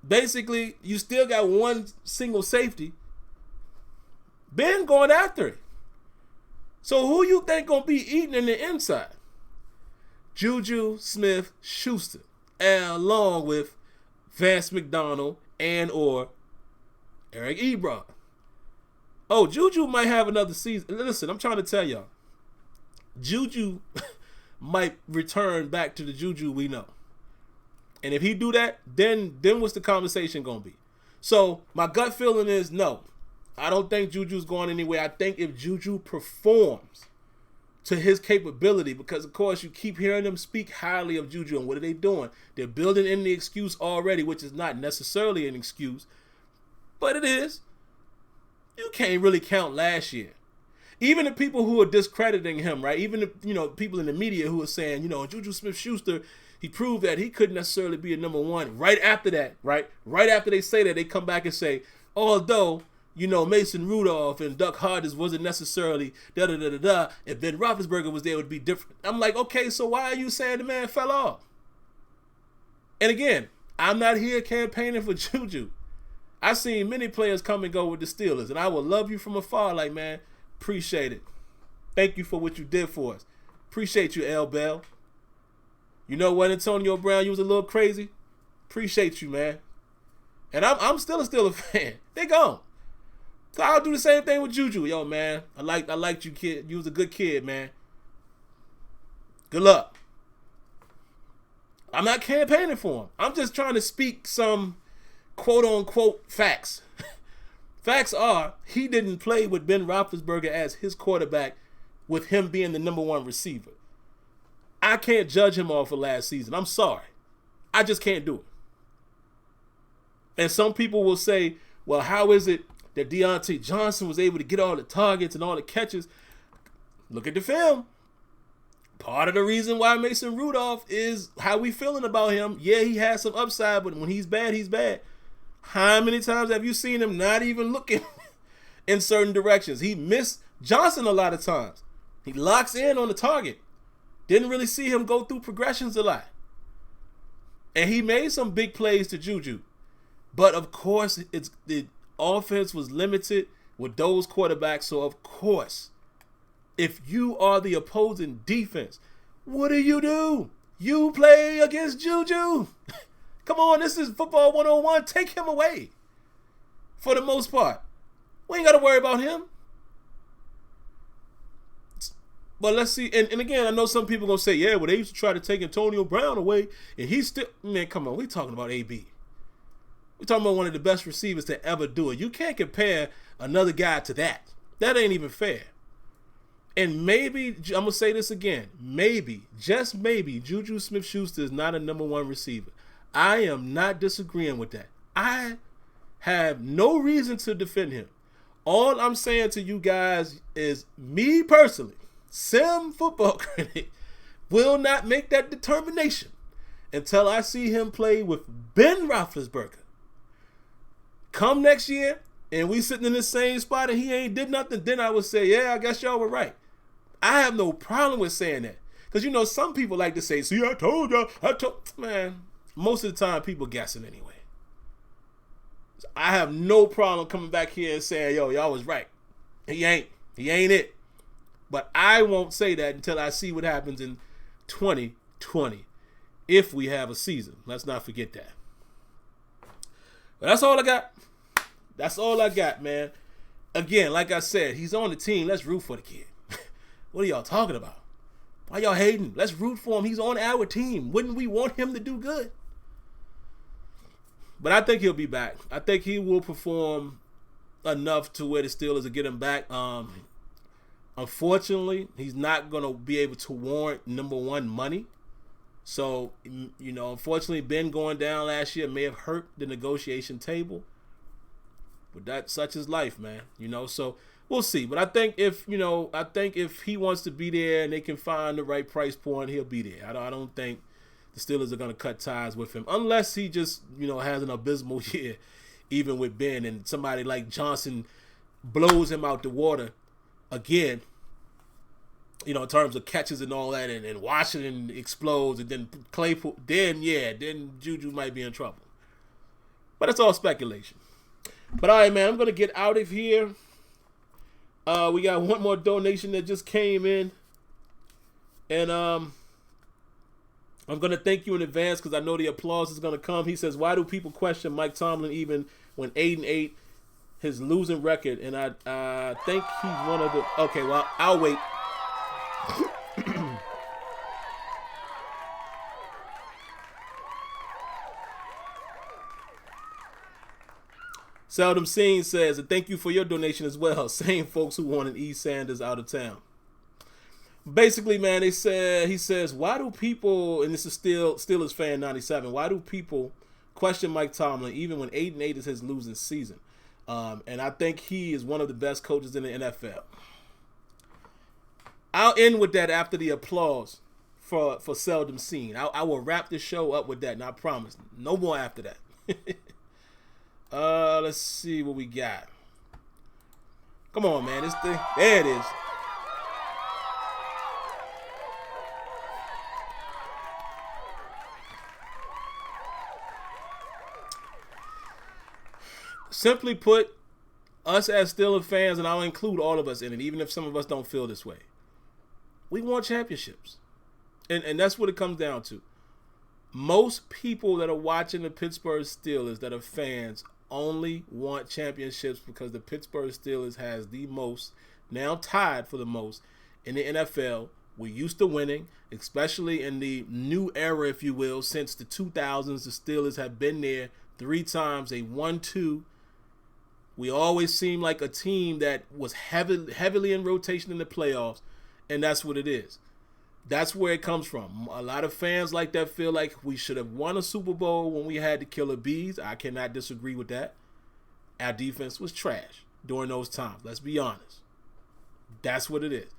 basically, you still got one single safety. Ben going after it. So who you think gonna be eating in the inside? Juju Smith-Schuster, along with Vance McDonald and or Eric Ebron. Oh, Juju might have another season. Listen, I'm trying to tell y'all. Juju might return back to the Juju we know. And if he do that, then what's the conversation going to be? So my gut feeling is no. I don't think Juju's going anywhere. I think if Juju performs to his capability, because of course you keep hearing them speak highly of Juju, and what are they doing? They're building in the excuse already, which is not necessarily an excuse, but it is. You can't really count last year. Even the people who are discrediting him, right? Even the people in the media who are saying, Juju Smith-Schuster, he proved that he couldn't necessarily be a number 1. Right after that, right? Right after they say that, they come back and say, although, Mason Rudolph and Duck Hodges wasn't necessarily da-da-da-da-da, if Ben Roethlisberger was there, it would be different. I'm like, okay, so why are you saying the man fell off? And again, I'm not here campaigning for Juju. I've seen many players come and go with the Steelers, and I will love you from afar, like, man, appreciate it. Thank you for what you did for us. Appreciate you, L. Bell. You know what, Antonio Brown, you was a little crazy. Appreciate you, man. And I'm still a Steelers fan. They gone. So I'll do the same thing with Juju. Yo, man, I liked you, kid. You was a good kid, man. Good luck. I'm not campaigning for him. I'm just trying to speak some quote-unquote facts. Facts are, he didn't play with Ben Roethlisberger as his quarterback with him being the number 1 receiver. I can't judge him off of last season. I'm sorry. I just can't do it. And some people will say, well, how is it that Deontay Johnson was able to get all the targets and all the catches? Look at the film. Part of the reason why Mason Rudolph is how we feeling about him. Yeah, he has some upside, but when he's bad, he's bad. How many times have you seen him not even looking in certain directions? He missed Johnson a lot of times. He locks in on the target. Didn't really see him go through progressions a lot. And he made some big plays to Juju. But of course, the offense was limited with those quarterbacks. So of course, if you are the opposing defense, what do? You play against Juju. Come on, this is football 101. Take him away. For the most part. We ain't got to worry about him. But let's see. And again, I know some people going to say, yeah, well, they used to try to take Antonio Brown away. And he's still, man, come on. We're talking about AB. We're talking about one of the best receivers to ever do it. You can't compare another guy to that. That ain't even fair. And maybe, I'm going to say this again. Maybe, just maybe, Juju Smith-Schuster is not a number 1 receiver. I am not disagreeing with that. I have no reason to defend him. All I'm saying to you guys is me personally, SimFBallCritic, will not make that determination until I see him play with Ben Roethlisberger. Come next year and we sitting in the same spot and he ain't did nothing, then I would say, yeah, I guess y'all were right. I have no problem with saying that. Because, some people like to say, see, I told y'all, man, most of the time people guessing anyway. So I have no problem coming back here and saying, yo, y'all was right. He ain't it. But I won't say that until I see what happens in 20 2020 if we have a season. Let's not forget that. But that's all I got. That's all I got, man. Again, like I said, he's on the team. Let's root for the kid. What are y'all talking about? Why y'all hating? Let's root for him. He's on our team. Wouldn't we want him to do good? But I think he'll be back. I think he will perform enough to where the Steelers will get him back. Unfortunately, he's not going to be able to warrant number one money. So, unfortunately, Ben going down last year may have hurt the negotiation table. But that's such is life, man. So we'll see. But I think if he wants to be there and they can find the right price point, he'll be there. I don't think the Steelers are going to cut ties with him unless he just, has an abysmal year, even with Ben, and somebody like Johnson blows him out the water again, in terms of catches and all that, and Washington explodes, and then Claypool, then Juju might be in trouble. But it's all speculation. But all right, man, I'm going to get out of here. We got one more donation that just came in. And I'm going to thank you in advance because I know the applause is going to come. He says, why do people question Mike Tomlin even when 8-8, his losing record? And I think he's one of the... Okay, well, I'll wait. Seldom Seen says, and thank you for your donation as well. Same folks who wanted E. Sanders out of town. Basically, man, he says, why do people, and this is Steelers fan 97, why do people question Mike Tomlin even when 8-8 is his losing season? And I think he is one of the best coaches in the NFL. I'll end with that after the applause for Seldom Seen. I will wrap the show up with that, and I promise, no more after that. Let's see what we got. Come on, man. This thing. There it is. Simply put, us as Steelers fans, and I'll include all of us in it, even if some of us don't feel this way, we want championships. And that's what it comes down to. Most people that are watching the Pittsburgh Steelers that are fans only want championships because the Pittsburgh Steelers has the most, now tied for the most, in the NFL. We're used to winning, especially in the new era, if you will. Since the 2000s, the Steelers have been there 3 times. They won 2. We always seem like a team that was heavily in rotation in the playoffs, and that's what it is. That's where it comes from. A lot of fans like that feel like we should have won a Super Bowl when we had the Killer Bees. I cannot disagree with that. Our defense was trash during those times. Let's be honest. That's what it is.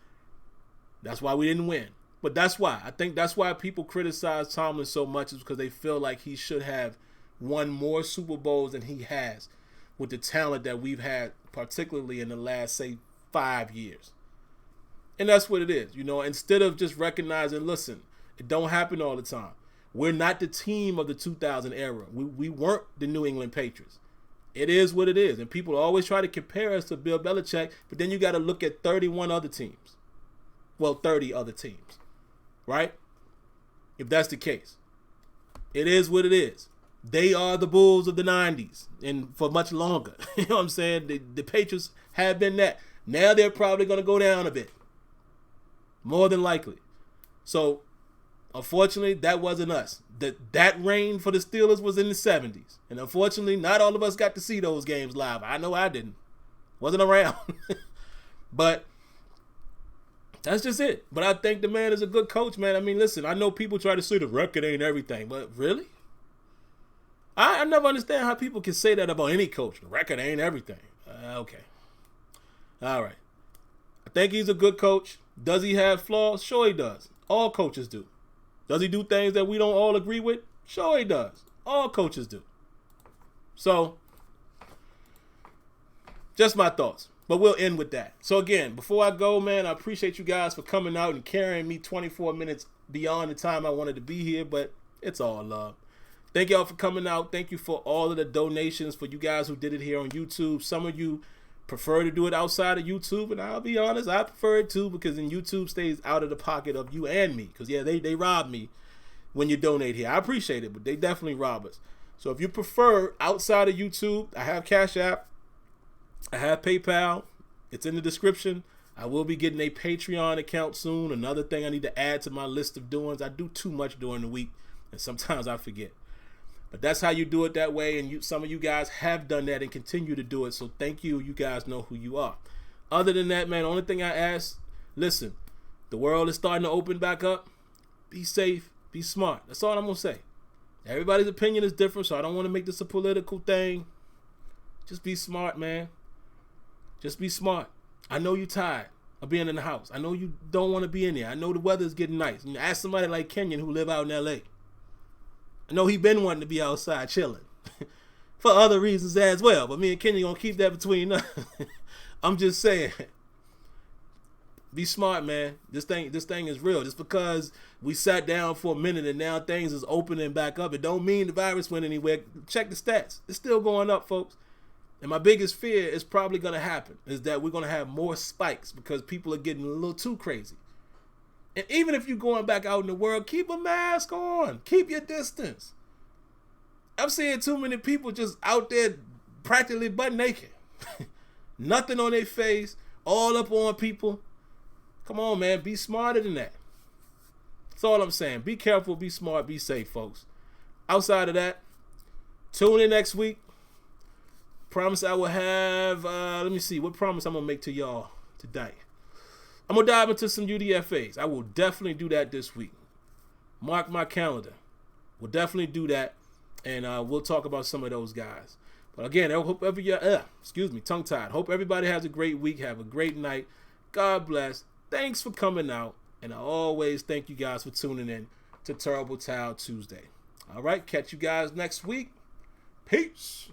That's why we didn't win. But that's why. I think that's why people criticize Tomlin so much, is because they feel like he should have won more Super Bowls than he has with the talent that we've had, particularly in the last, say, 5 years. And that's what it is, instead of just recognizing, listen, it don't happen all the time. We're not the team of the 2000 era. We weren't the New England Patriots. It is what it is. And people always try to compare us to Bill Belichick, but then you got to look at 31 other teams. Well, 30 other teams, right? If that's the case. It is what it is. They are the Bulls of the 90s and for much longer. You know what I'm saying? The Patriots have been that. Now they're probably going to go down a bit. More than likely. So, unfortunately, that wasn't us. That reign for the Steelers was in the 70s. And unfortunately, not all of us got to see those games live. I know I didn't. Wasn't around. But that's just it. But I think the man is a good coach, man. I mean, listen, I know people try to say the record ain't everything. But really? I never understand how people can say that about any coach. The record ain't everything. Okay. All right. I think he's a good coach. Does he have flaws? Sure he does. All coaches do. Does he do things that we don't all agree with? Sure he does. All coaches do. So, just my thoughts. But we'll end with that. So again, before I go, man, I appreciate you guys for coming out and carrying me 24 minutes beyond the time I wanted to be here, but it's all love. Thank y'all for coming out. Thank you for all of the donations for you guys who did it here on YouTube. Some of you prefer to do it outside of YouTube, and I'll be honest, I prefer it too, because then YouTube stays out of the pocket of you and me, because yeah, they robbed me when you donate here. I appreciate it, but they definitely rob us. So if you prefer outside of YouTube, I have Cash App. I have PayPal. It's in the description. I will be getting a Patreon account soon. Another thing I need to add to my list of doings. I do too much during the week, and sometimes I forget. But that's how you do it that way, and some of you guys have done that and continue to do it, so thank you. You guys know who you are. Other than that, man, the only thing I ask, listen, the world is starting to open back up. Be safe. Be smart. That's all I'm going to say. Everybody's opinion is different, so I don't want to make this a political thing. Just be smart, man. Just be smart. I know you're tired of being in the house. I know you don't want to be in there. I know the weather's getting nice. You ask somebody like Kenyon who live out in L.A. I know he been wanting to be outside chilling for other reasons as well. But me and Kenyon going to keep that between us. I'm just saying. Be smart, man. This thing is real. Just because we sat down for a minute and now things is opening back up, it don't mean the virus went anywhere. Check the stats. It's still going up, folks. And my biggest fear is probably going to happen is that we're going to have more spikes because people are getting a little too crazy. And even if you're going back out in the world, keep a mask on. Keep your distance. I'm seeing too many people just out there practically butt naked. Nothing on their face, all up on people. Come on, man. Be smarter than that. That's all I'm saying. Be careful, be smart, be safe, folks. Outside of that, tune in next week. Promise I will have, let me see, what promise I'm going to make to y'all today. I'm going to dive into some UDFAs. I will definitely do that this week. Mark my calendar. We'll definitely do that, and we'll talk about some of those guys. But again, I hope tongue-tied. Hope everybody has a great week. Have a great night. God bless. Thanks for coming out, and I always thank you guys for tuning in to Terrible Towel Tuesday. All right, catch you guys next week. Peace.